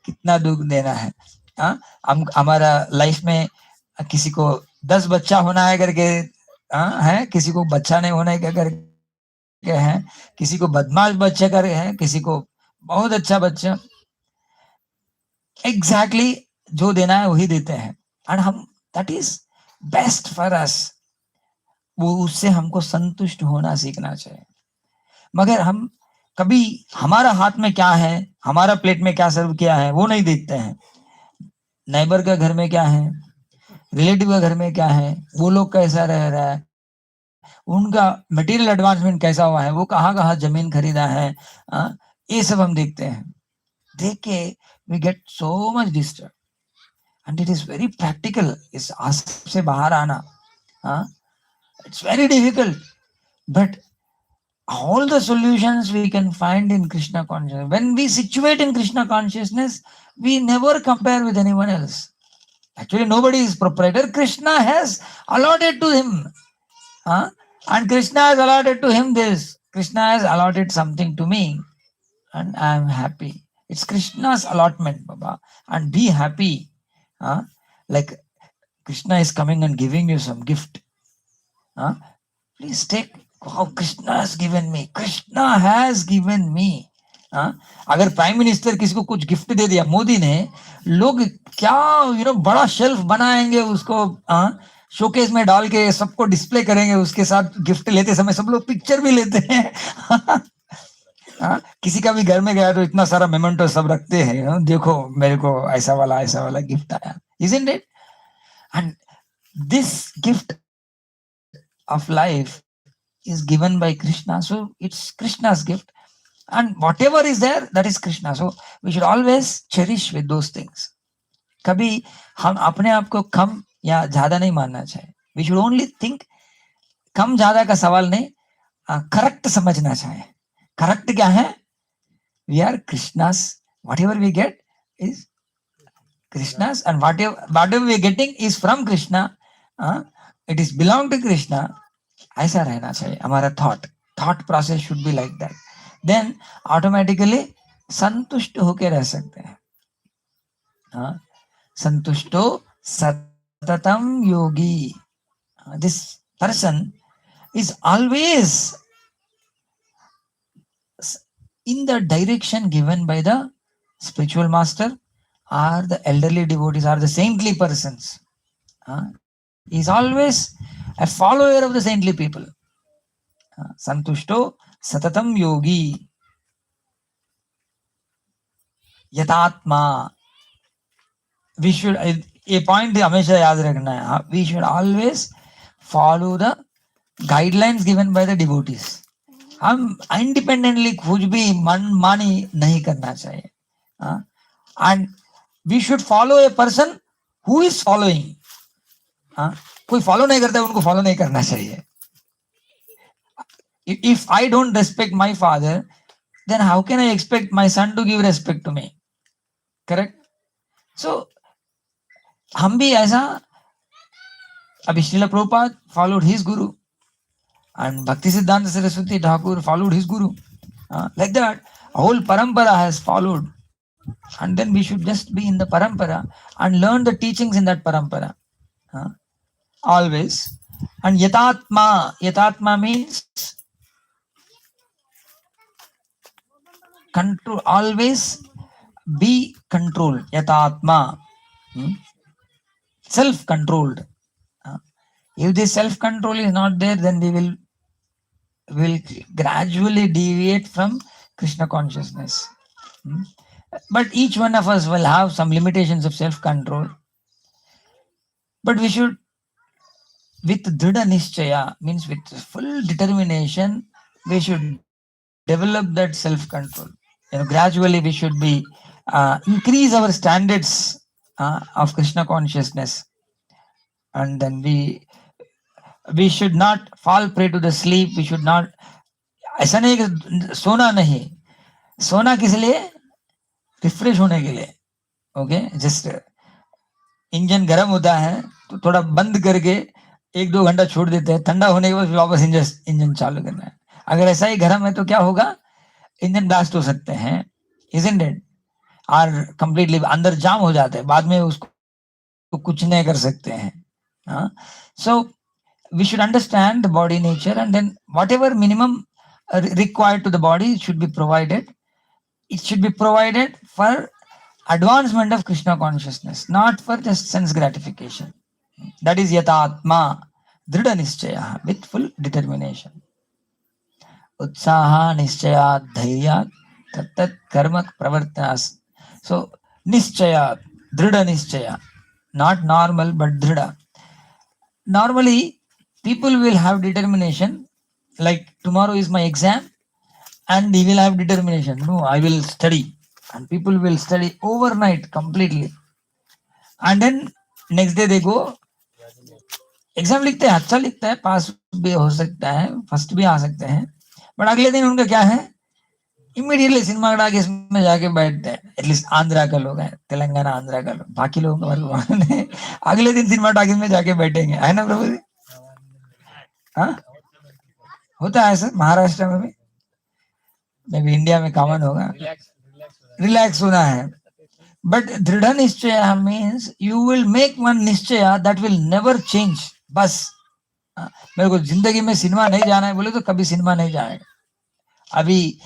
कितना दुख देना है. हम हमारा लाइफ में किसी को 10 बच्चा होना है करके है, किसी को बच्चा नहीं होना है करके है, किसी को बदमाश बच्चा करके है, किसी को बहुत अच्छा बच्चा. एग्जैक्टली जो देना है वही देते हैं. एंड हम that is best for us. वो उससे हमको संतुष्ट होना सीखना चाहिए. मगर हम कभी हमारा हाथ में क्या है, हमारा प्लेट में क्या सर्व किया है, वो नहीं देखते हैं. नेबर के घर में क्या है, रिलेटिव के घर में क्या है, वो लोग कैसा रह रहा है, उनका मटेरियल एडवांसमेंट कैसा हुआ है, वो कहाँ जमीन खरीदा है, ये सब हम देखते हैं. देख के we get so much disturbed, and it is very practical. इस आसक्त से बाहर आना, it's very difficult, but all the solutions we can find in Krishna consciousness. When we situate in Krishna consciousness, we never compare with anyone else. Actually, nobody is proprietor. Krishna has allotted to him. And Krishna has allotted to him this. Krishna has allotted something to me. And I am happy. It's Krishna's allotment, Baba. And be happy. Like Krishna is coming and giving you some gift. Please take. How Krishna has given me. Krishna has given me. अगर prime minister किसी को कुछ gift दे दिया मोदी ने, लोग क्या बड़ा shelf बनाएंगे, उसको शोकेस में डाल के सबको डिस्प्ले करेंगे. उसके साथ गिफ्ट लेते समय सब लोग पिक्चर भी लेते हैं. किसी का भी घर में गया तो इतना सारा मेमेंटो सब रखते हैं. देखो मेरे को ऐसा वाला गिफ्ट आया. Isn't it? And this gift of life is given by Krishna. So it's Krishna's gift. And whatever is there, that is Krishna. So we should always cherish with those things. कभी हम अपने आप को कम या ज्यादा नहीं मानना चाहिए. We should only think, कम ज्यादा का सवाल नहीं, करेक्ट समझना चाहिए. करेक्ट क्या है? We are Krishna's. Whatever we get is Krishna's, and whatever we are getting is from Krishna. It is belong to Krishna. ऐसा रहना चाहिए हमारा thought process should be like that. Then automatically संतुष्ट होके रह सकते हैं. संतुष्टो सततम योगी. This person is always in the direction given by the spiritual master or the elderly devotees or the saintly persons. He is always a follower of the saintly people. Santushto satatam yogi yatatma. We should, a point हमेशा याद रखना है, we should always follow the guidelines given by the devotees. हम independently कुछ भी मनमानी नहीं करना चाहिए. And we should follow a person who is following. कोई फॉलो नहीं करता है, उनको फॉलो नहीं करना चाहिए. If I don't respect my father, then how can I expect my son to give respect to me? Correct? So, हम भी ऐसा, अभी Srila Prabhupada followed his guru, and Bhakti Siddhanta Saraswati Thakur followed his guru. Like that, a whole parampara has followed, and then we should just be in the parampara and learn the teachings in that parampara. Always. And yatatma means control, always be controlled. Yatatma, self-controlled. If this self-control is not there, then we will gradually deviate from Krishna consciousness. But each one of us will have some limitations of self-control. But we should, with Dhrida Nishchaya, means with full determination, we should develop that self-control. Gradually we should be increase our standards of Krishna consciousness, and then we should not fall prey to the sleep. We should not, ऐसा नहीं कि सोना नहीं, सोना किस लिए? Refresh होने के लिए. ओके, जस्ट इंजन गर्म होता है तो थोड़ा बंद करके 1-2 घंटा छोड़ देते हैं, ठंडा होने के बाद वापस इंजन चालू करना है. अगर ऐसा ही गर्म है तो क्या होगा? इंजन ब्लास्ट हो सकते हैं, isn't it? और कंप्लीटली अंदर जाम हो जाते हैं, बाद में उसको कुछ नहीं कर सकते हैं. So we should understand the body nature, and then whatever minimum required to the body should be provided. It should be provided for advancement of Krishna consciousness, not for just sense gratification. That is yatatma, dhrida nischaya, with full determination. Utsaha nischaya dhairya tattat karma pravartanas. So nischaya, dhrida nischaya, not normal but dhrida. Normally, people will have determination, like tomorrow is my exam, and he will have determination. No, I will study. And people will study overnight completely. And then next day they go, exam लिखते हैं, अच्छा लिखता है, पास भी हो सकता है, first भी आ सकते हैं, बट अगले दिन उनका क्या है? इमीडिएटली सिनेमा टाकीज में जाके बैठते हैं. एटलीस्ट आंध्रा का लोग हैं, तेलंगाना आंध्रा का लोग, बाकी लोगों का मतलब अगले दिन सिनेमा टाकीज में जाके बैठेंगे, है ना प्रभु जी? हाँ, होता है सर, महाराष्ट्र में भी, मे भी इंडिया में कॉमन होगा. रिलैक्स होना है. बट दृढ़ निश्चय means you will make one निश्चय दैट विल नेवर चेंज. बस मेरे को जिंदगी में सिनेमा नहीं जाना है बोले तो कभी सिनेमा नहीं जाएगा. अभी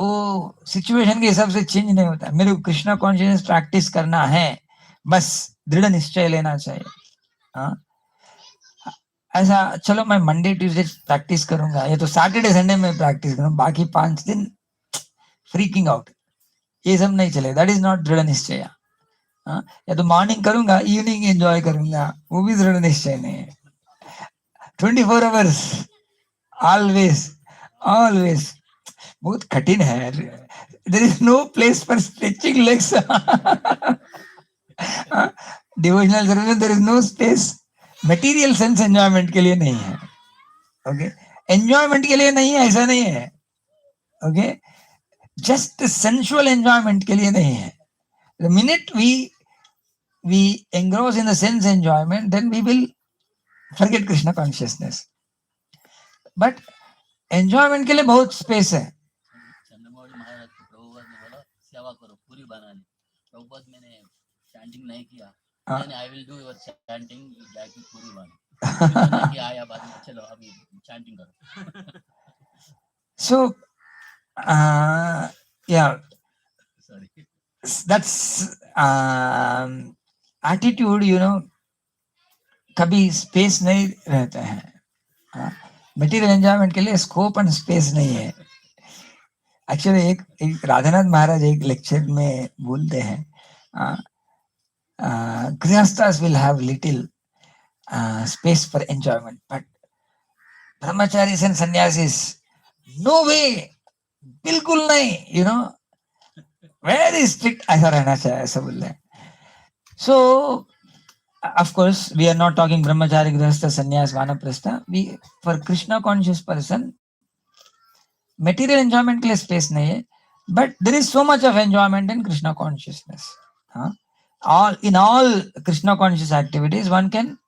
वो सिचुएशन के हिसाब से चेंज नहीं होता. मेरे को कृष्णा कॉन्शियसनेस प्रैक्टिस करना है, बस दृढ़ निश्चय लेना चाहिए. ऐसा चलो मैं मंडे ट्यूसडे प्रैक्टिस करूंगा, ये तो सैटरडे संडे में प्रैक्टिस करूंगा, बाकी 5 दिन फ्रीकिंग आउट, ये सब नहीं चले. दैट इज नॉट दृढ़ निश्चय. या तो मॉर्निंग करूंगा, इवनिंग एंजॉय करूंगा, वो भी दृढ़ निश्चय नहीं है. 24 आवर्स ऑलवेज ऑलवेज, बहुत कठिन है. There is no place for stretching legs. Devotional service में there is no space. Material sense enjoyment के लिए नहीं है. ओके, एंजॉयमेंट के लिए नहीं है, ऐसा नहीं है. ओके, जस्ट सेंसुअल एंजॉयमेंट के लिए नहीं है. The minute we engross in the sense enjoyment, then we will forget Krishna consciousness. But enjoyment के लिए बहुत स्पेस है. चंद्रमौली महाराज को प्रभुपाद ने बोला सेवा करो, पूरी बनानी. प्रभुपाद मैंने चैंटिंग नहीं किया, then I will do your chanting, जाके पूरी बना. कि आया बाद में, चलो अभी चैंटिंग करो. So yeah, Sorry. that's attitude, कभी स्पेस नहीं रहता है. मटेरियल एंजॉयमेंट के लिए स्कोप एंड स्पेस नहीं है. एक्चुअली एक राधानाथ महाराज एक लेक्चर में बोलते हैं, गृहस्थास will have little space for enjoyment, but ब्रह्मचारीज एंड सन्यासीज नो वे, बिल्कुल नहीं. वेरी स्ट्रिक्ट ऐसा रहना चाहिए, ऐसा बोल रहे हैं. So, of course, we are not talking brahmachari, grihastha, sannyas, vanaprastha. For Krishna conscious person, material enjoyment के लिए space नहीं है, but there is so much of enjoyment in Krishna consciousness. In all Krishna conscious activities, one can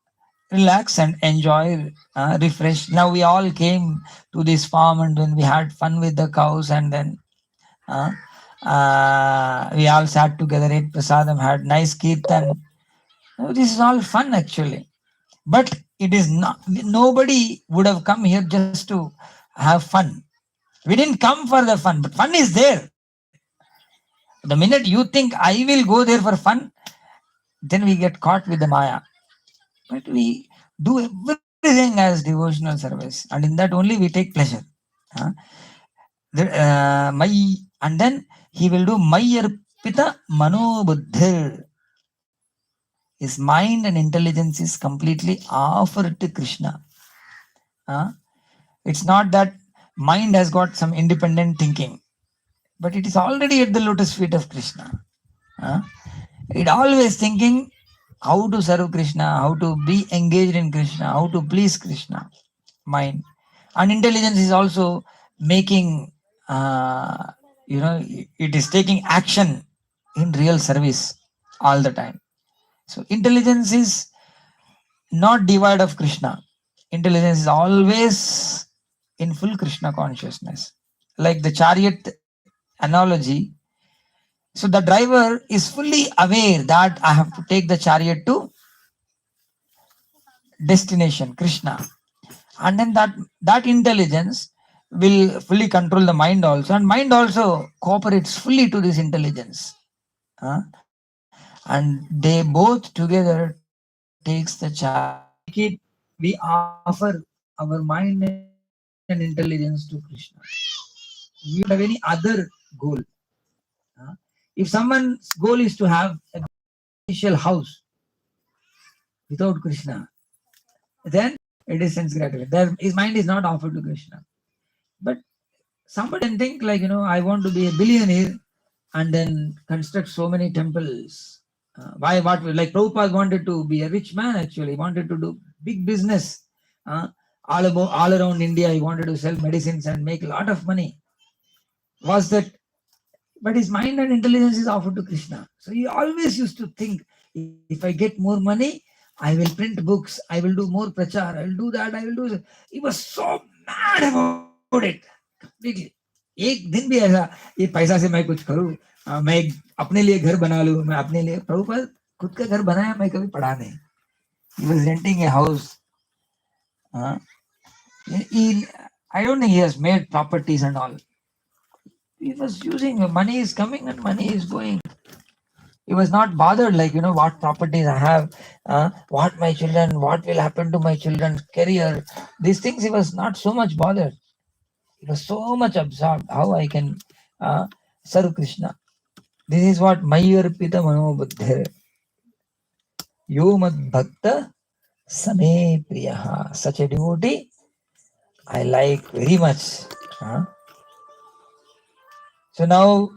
relax and enjoy, refresh. Now we all came to this farm and when we had fun with the cows, and then we all sat together, ate prasadam, had nice kirtan. This is all fun actually, but it is not. Nobody would have come here just to have fun. We didn't come for the fun, but fun is there. The minute you think I will go there for fun, then we get caught with the Maya. But we do everything as devotional service, and in that only we take pleasure. And then he will do Mayarpita Manobuddhir. His mind and intelligence is completely offered to Krishna. It's not that mind has got some independent thinking, but it is already at the lotus feet of Krishna. It always thinking how to serve Krishna, how to be engaged in Krishna, how to please Krishna. Mind and intelligence is also making, it is taking action in real service all the time. So intelligence is not devoid of Krishna. Intelligence is always in full Krishna consciousness. Like the chariot analogy, so the driver is fully aware that I have to take the chariot to destination, Krishna. And then that intelligence will fully control the mind also, and mind also cooperates fully to this intelligence. And they both together takes the chariot. We offer our mind and intelligence to Krishna. We don't have any other goal. If someone's goal is to have a special house without Krishna, then it is sense gratification. His mind is not offered to Krishna. But somebody can think like, I want to be a billionaire and then construct so many temples. Like Prabhupada wanted to be a rich man actually. He wanted to do big business. All around India, he wanted to sell medicines and make a lot of money. But his mind and intelligence is offered to Krishna. So he always used to think, if I get more money, I will print books, I will do more prachar, I will do that, I will do that. He was so mad about it. Completely. एक दिन भी ऐसा ये पैसा से मैं कुछ करूं, मैं अपने लिए घर बना लूं, मैं अपने लिए प्रभुपाद खुद का घर बनाया, मैं कभी पढ़ा नहीं. He was renting a house. I don't think he has made properties and all. He was using money is coming and money is going. He was not bothered like, what properties I have, what my children, what will happen to my children's career. These things he was not so much bothered. He was so much absorbed how I can serve Krishna. This is what Mayarpita Manobuddhir. Yo Mad Bhakta Same Priyaha. Such a devotee I like very much. So now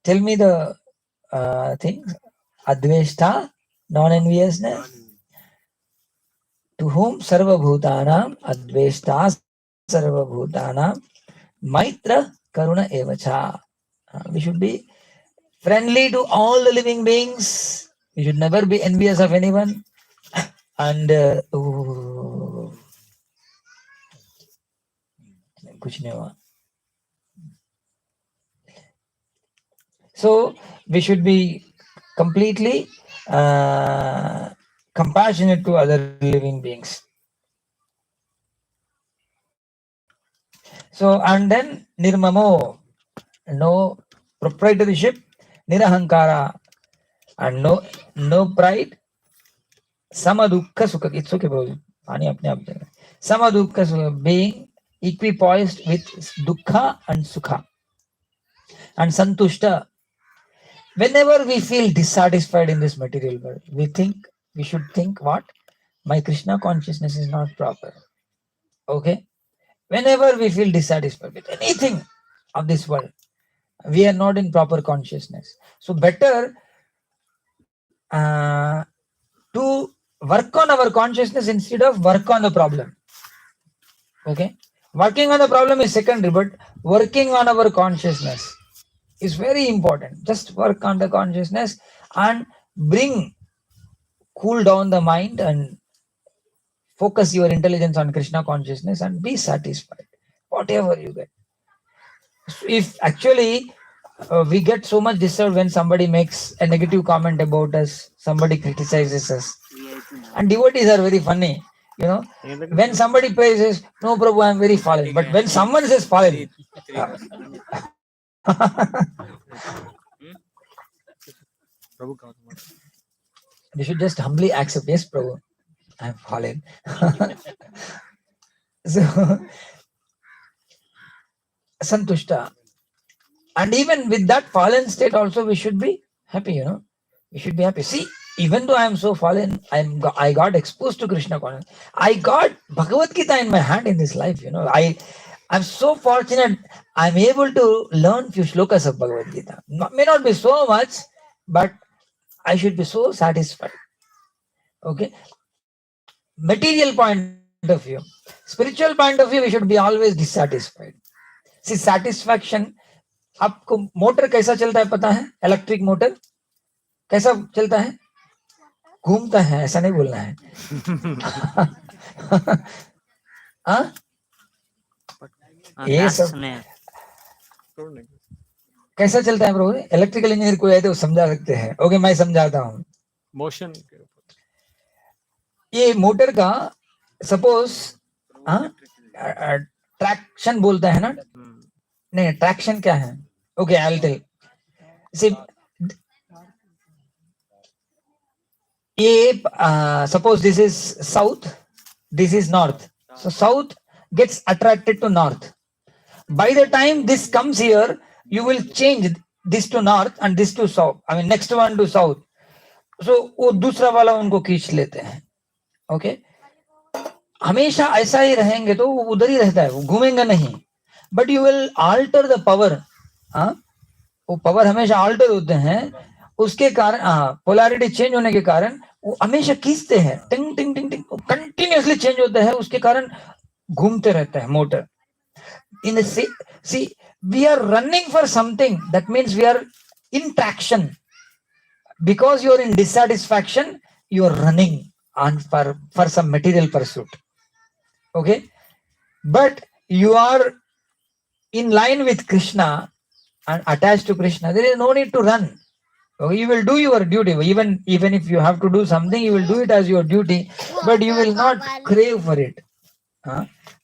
tell me the things. Adveshta, non-enviousness. To whom Sarva Bhutanam, Adveshta Sarva Bhutanam, Maitra Karuna Evacha. We should be friendly to all the living beings. We should never be envious of anyone. And so we should be completely compassionate to other living beings. So, and then nirmamo, no proprietorship, nirahankara, and no pride. Samadukha sukha. It's okay, bro. Samadukha sukha, being equipoised with dukkha and sukha. And santushta. Whenever we feel dissatisfied in this material world, we should think what? My Krishna consciousness is not proper. Okay? Whenever we feel dissatisfied with anything of this world, we are not in proper consciousness. So better to work on our consciousness instead of work on the problem. Okay? Working on the problem is secondary, but working on our consciousness is very important. Just work on the consciousness and cool down the mind and focus your intelligence on Krishna consciousness and be satisfied, whatever you get. If actually we get so much disturbed when somebody makes a negative comment about us, somebody criticizes us, and devotees are very funny. You know, when somebody praises, no Prabhu, I am very fallen. But when someone says fallen, they should just humbly accept, yes, Prabhu, I am fallen. So, santushta. And even with that fallen state also we should be happy, you know. We should be happy. See, even though I am so fallen, I got exposed to Krishna consciousness. I got Bhagavad Gita in my hand in this life, you know. I'm so fortunate I'm able to learn few shlokas of Bhagavad Gita. May not be so much, but I should be so satisfied. Okay. Material point of view. Spiritual point of view, we should be always dissatisfied. See, satisfaction. आपको motor कैसा चलता है पता है? Electric motor कैसा चलता है? घूमता है, ऐसा नहीं बोलना है. ये सब कैसा चलता है ब्रो? इलेक्ट्रिकल इंजीनियर कोई है तो समझा सकते हैं. ओके, मैं समझाता हूँ. मोशन ये मोटर का सपोज ट्रैक्शन बोलता है ना? नहीं, ट्रैक्शन क्या है? Okay, I will tell. See, ये suppose this is south, this is north. So south gets attracted to north. By the time this comes here, you will change this to north and this to south. I mean next one to south. So वो दूसरा वाला उनको खींच लेते हैं. Okay? हमेशा ऐसा ही रहेंगे तो वो उधर ही रहता है, वो घूमेंगे नहीं. But you will alter the power. वो पावर हमेशा alter होते हैं. उसके कारण पोलैरिटी चेंज होने के कारण वो हमेशा खींचते हैं. टिंग टिंग टिंग टिंग कंटिन्यूअसली चेंज होता है. उसके कारण घूमते रहता है motor. In the see, we are running for something. That means we are in traction. Because you are in dissatisfaction, you are running on for some material pursuit. Okay, but you are in line with Krishna and attached to Krishna. There is no need to run. Okay, you will do your duty. Even if you have to do something, you will do it as your duty, but you will not crave for it.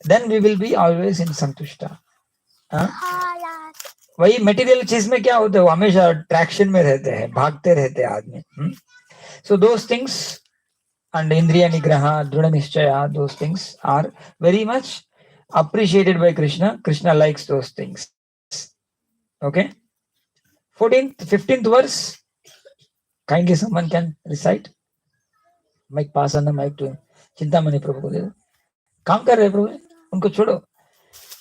Then we will be always in santushta. वही material चीज में क्या होता है? वो हमेशा traction में रहते हैं, भागते रहते हैं आदमी. So those things and indriya nigraha, dhrudha nishchaya, those things are very much appreciated by Krishna. Krishna likes those things. Okay. 15th verse. Kindly someone can recite. Mic pass on the mic to Chintamani Prabhu को दे दो. काम कर रहे हैं प्रभु, उनको छोड़ो.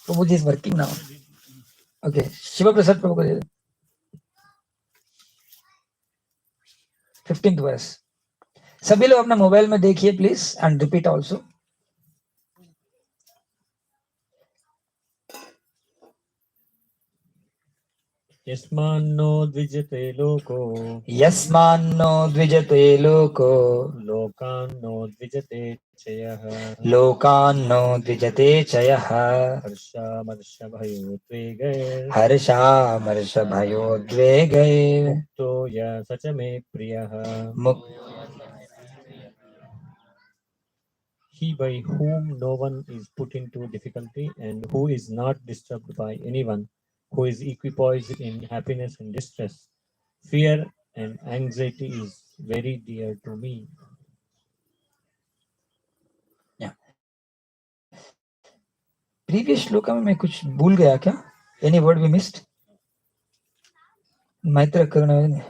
प्रभु जी is working now. Okay, Shiv प्रसाद प्रभु को दे दो. 15th verse. सभी लोग अपना मोबाइल में देखिए प्लीज एंड रिपीट ऑल्सो. यस्मान्नो द्विजते लोको लोकान्नो द्विजते चयः हर्षामर्षभयोद्वेगैः मुक्तो य स च मे प्रियः. He by whom no one is put into difficulty and who is not disturbed by anyone, who is equipoised in happiness and distress. Fear and anxiety is very dear to me. Yeah. Previous shloka में मैं कुछ भूल गया क्या? Any word we missed? मैत्र करुणा.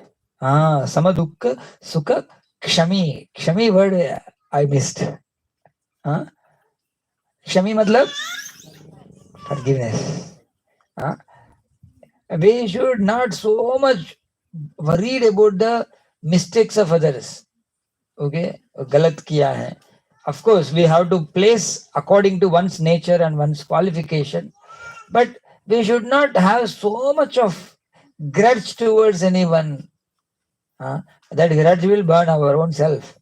समदुःख सुख क्षमी word I missed. क्षमी मतलब forgiveness. We should not so much worried about the mistakes of others. Okay, गलत किया है, Of course, we have to place according to one's nature and one's qualification, but we should not have so much of grudge towards anyone. That grudge will burn our own self.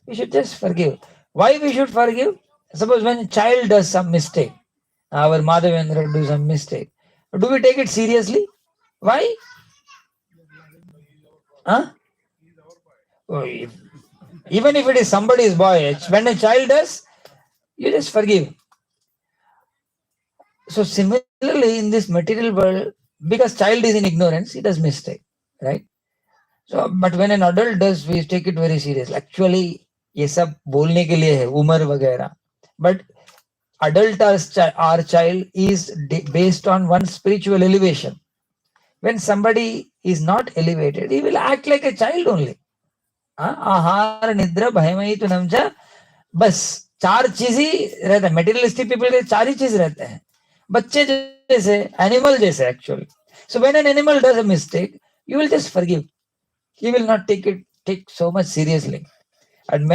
We should just forgive. Why we should forgive? Suppose when a child does some mistake, our Madhavendra do some mistake, do we take it seriously? Why? Huh? Oh, even if it is somebody's boy, when a child does, you just forgive. So similarly, in this material world, because child is in ignorance, he does mistake, right? So, but when an adult does, we take it very serious. Actually, ये सब बोलने के लिए है, उम्र वगैरह. But adult our child is based on one spiritual elevation. When somebody is not elevated, he will act like a child only. आहार निद्रा भयमयी तो नमजा, बस 4 चीज ही रहता है. मेटीरियलिस्टिक पीपल के 4 ही चीज रहते हैं. बच्चे जैसे, एनिमल जैसे actually. So when an animal does a mistake, you will just forgive. He will not take so much seriously. And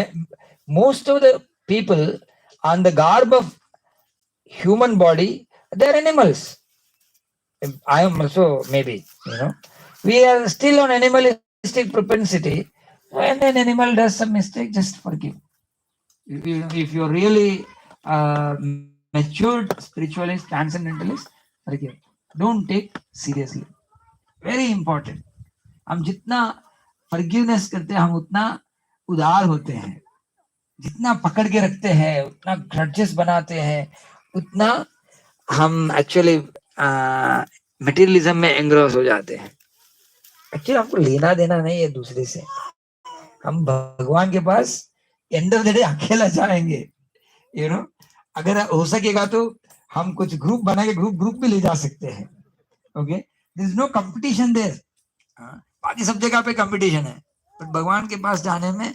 most of the people on the garb of human body, they are animals. I am also maybe, we are still on animalistic propensity. When an animal does some mistake, just forgive. If you're really matured spiritualist, transcendentalist, forgive. Don't take seriously. Very important. हम जितना forgiveness करते हैं, हम उतना उदार होते हैं. जितना पकड़ के रखते हैं, उतना ग्रजेस बनाते हैं, उतना हम एक्चुअली मटेरियलिज्म में एंग्रोस हो जाते हैं. एक्चुअली हमको लेना देना नहीं है दूसरे से. हम भगवान के पास एंड ऑफ द डे अकेला जाएंगे. अगर हो सकेगा तो हम कुछ ग्रुप बना के ग्रुप भी ले जा सकते हैं. Okay, there is no competition there. बाकी सब जगह पे कंपटीशन है, बट भगवान के पास जाने में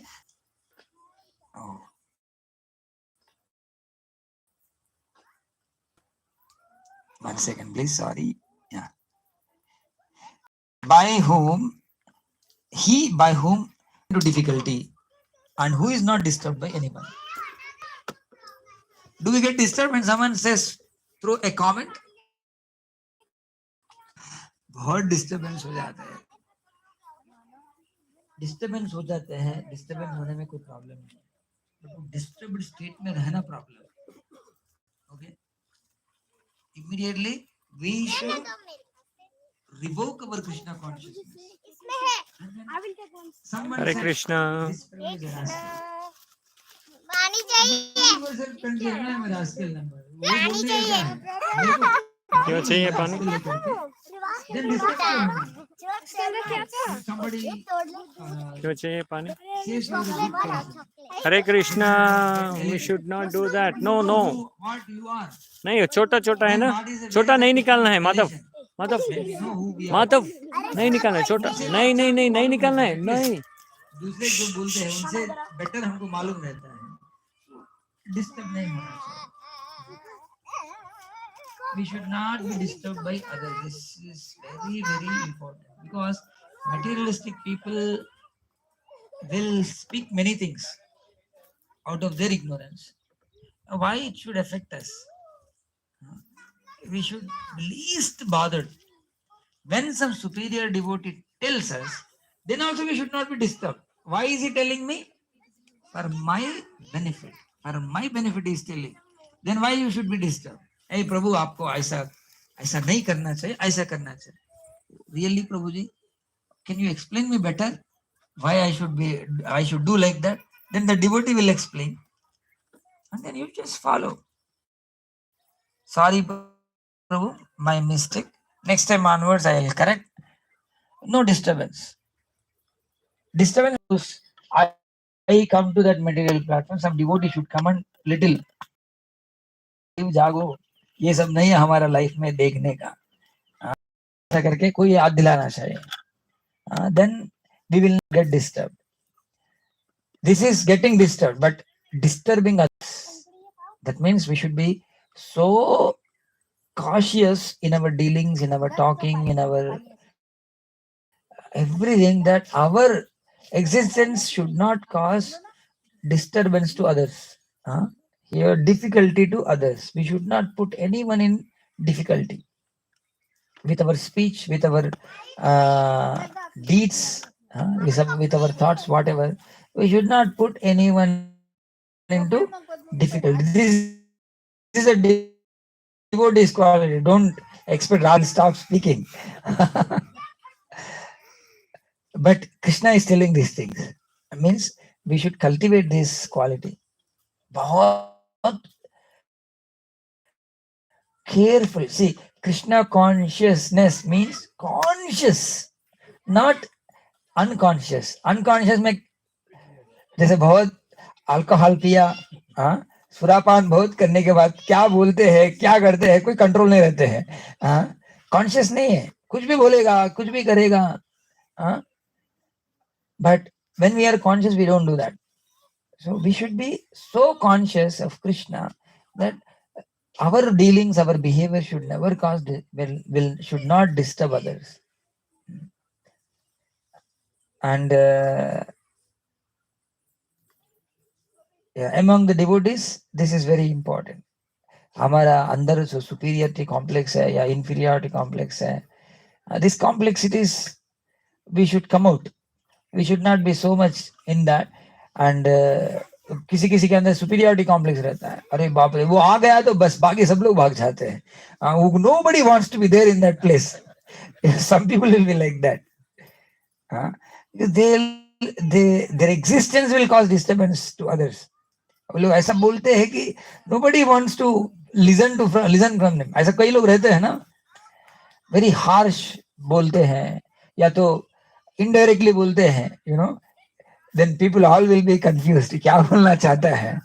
one second please, sorry. Yeah. By whom to difficulty, and who is not disturbed by anyone. Do we get disturbed when someone says through a comment? बहुत डिस्टर्बेंस हो जाता है. डिस्टर्बेंस हो जाते हैं. डिस्टर्बेंस होने में कोई प्रॉब्लम नहीं है, डिस्टर्ब्ड स्टेट में रहना problem. Okay, immediately we should revoke our Krishna consciousness. Hare Krishna. पानी चाहिए. क्यों चाहिए पानी? क्यों चाहिए पानी? हरे Krishna. We should not do that. No. नहीं, छोटा छोटा है ना, छोटा नहीं निकालना है. माधव नहीं निकालना है. छोटा नहीं निकालना है. नहीं, दूसरे जो बोलते हैं उनसे बेटर हमको मालूम रहता है. डिस्टर्ब नहीं होना चाहिए. We should not be disturbed by others. This is very, very important, because materialistic people will speak many things out of their ignorance. Why it should affect us? We should be least bothered. When some superior devotee tells us, then also we should not be disturbed. Why is he telling me? For my benefit. For my benefit he is telling. Then why you should be disturbed? Hey प्रभु, आपको ऐसा नहीं करना चाहिए, ऐसा करना चाहिए. Really, Prabhu ji, can you explain me better why I should do like that? Then the devotee will explain, and then you just follow. Sorry Prabhu, my mistake. Next time onwards I will correct. No disturbance. Disturbance. I come to that material platform. Some devotee should come and little जागो, ये सब नहीं है हमारा life में देखने का. ऐसा करके कोई याद दिलाना चाहिए. Then we will get disturbed. This is getting disturbed, but disturbing others. That means we should be so cautious in our dealings, in our talking, in our everything, that our existence should not cause disturbance to others. Here, difficulty to others. We should not put anyone in difficulty with our speech, with our deeds, with our thoughts, whatever. We should not put anyone into difficulty. This is a devotee's quality. Don't expect Radha will stop speaking. But Krishna is telling these things. It means we should cultivate this quality. बहुत careful. See, Krishna consciousness means conscious, not unconscious. Unconscious में जैसे बहुत alcohol पिया, सुरापान बहुत करने के बाद क्या बोलते हैं, क्या करते हैं, कोई कंट्रोल नहीं रहते हैं. कॉन्शियस नहीं है, कुछ भी बोलेगा, कुछ भी करेगा. But when we are conscious, we don't do that. So we should be so conscious of Krishna that our dealings, our behavior should never cause, should not disturb others. And among the devotees, this is very important. हमारा अंदर जो superiority complex है या inferiority complex है, these complexities we should come out. We should not be so much in that. And किसी किसी के अंदर superiority complex रहता है. अरे बाप रे, वो आ गया तो बस बाकी सब लोग भाग जाते हैं. Nobody wants to be there in that place. Some people will be like that. Because their existence will cause disturbance to others. लोग ऐसा बोलते हैं कि nobody wants to listen from them. ऐसा कई लोग रहते हैं ना, very harsh बोलते हैं या तो indirectly बोलते हैं, then people all will be confused. क्या बोलना चाहता है?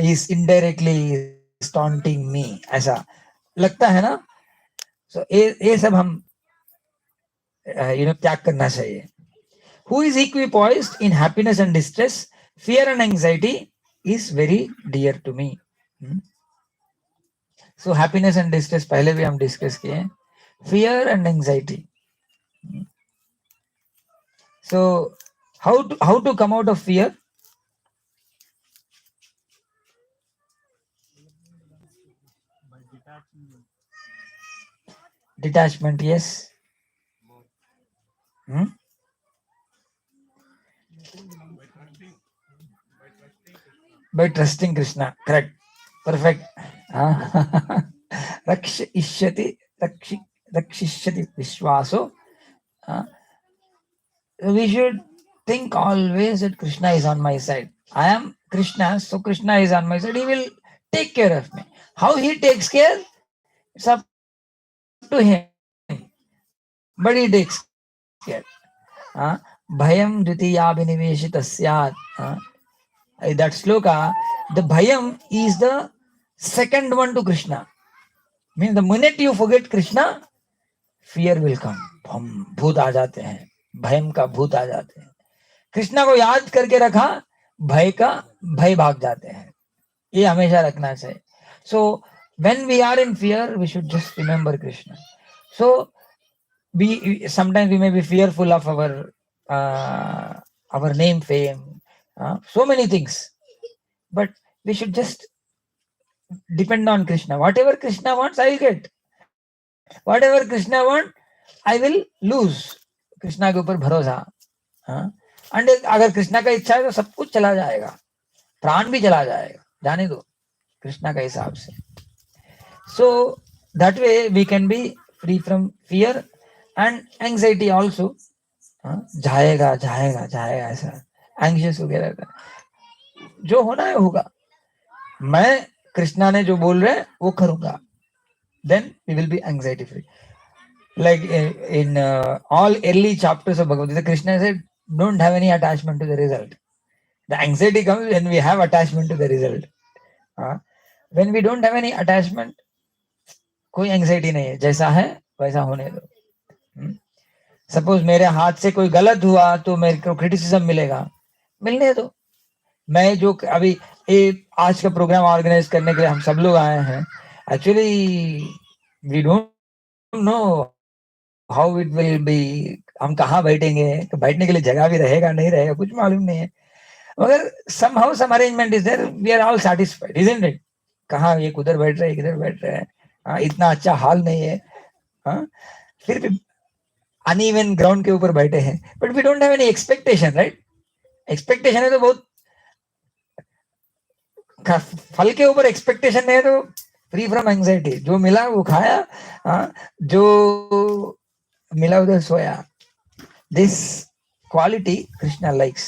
He is indirectly taunting me. ऐसा लगता है ना. So ये सब हम त्याग करना चाहिए. Who is equipoised in happiness and distress, fear and anxiety is very dear to me. So happiness and distress पहले भी हम discuss किए. Fear and anxiety. So how to come out of fear? Detachment, yes. By trusting Krishna, correct, perfect. Rakshishyati Vishwaso. We should think always that Krishna is on my side. I am Krishna, so Krishna is on my side. He will take care of me. How he takes care, it's up to him. But he takes care. Bhayam dvitiya biniveshita syat. That sloka, the bhayam is the second one to Krishna. Means the minute you forget Krishna, fear will come. भूत आ जाते हैं, भयम का भूत आ जाते हैं. कृष्णा को याद करके रखा, भय भाग जाते हैं. ये हमेशा रखना चाहिए. So when we are in fear, we should just remember Krishna. So sometimes we may be fearful of our name, fame, so many things, but we should just depend on Krishna. Whatever Krishna wants, I will get. Whatever Krishna wants, I will lose. Krishna के ऊपर भरोसा. And अगर कृष्णा का इच्छा है तो सब कुछ चला जाएगा, प्राण भी चला जाएगा, जाने दो कृष्णा का हिसाब से. So that way we can be free from fear and anxiety also. जाएगा जाएगा जाएगा ऐसा एंग्शियस हो गया रहता है. जो होना है होगा, मैं कृष्णा ने जो बोल रहे हैं वो करूंगा. Then we will be anxiety free. Like in all early chapters of Bhagavad Gita, Krishna said, don't have any attachment to the result. The anxiety comes when we have attachment to the result. When we don't have any attachment, कोई anxiety नहीं है, जैसा है वैसा होने दो. Suppose मेरे हाथ से कोई गलत हुआ तो मेरे को क्रिटिसिज्म मिलेगा, मिलने दो. मैं जो अभी आज का प्रोग्राम ऑर्गेनाइज करने के लिए हम सब लोग आए हैं, actually we don't know how it will be. हम कहाँ बैठेंगे, तो बैठने के लिए जगह भी रहेगा नहीं रहेगा कुछ मालूम नहीं है. मगर somehow some arrangement is there, we are all satisfied, isn't it? कहाँ एक उधर बैठ रहा है, इधर बैठ रहा है, हाँ, इतना अच्छा हाल नहीं है, हाँ, फिर भी अनइवन ग्राउंड के ऊपर बैठे हैं, but we don't have any expectation, right? Expectation है तो बहुत, फल के ऊपर एक्सपेक्टेशन नहीं है तो फ्री फ्रॉम एंजाइटी, जो मिला वो खाया, हाँ, जो मिला उधर सोया. This quality Krishna likes.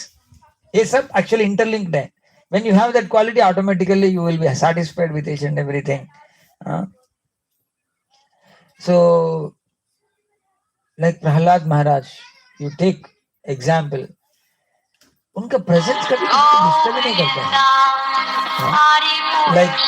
ये सब एक्चुअली इंटरलिंक्ड है. When you have that quality, automatically you will be satisfied with each and everything. So, like Prahlad Maharaj, you take example. उनका presence कभी डिस्टर्ब नहीं करता है. Like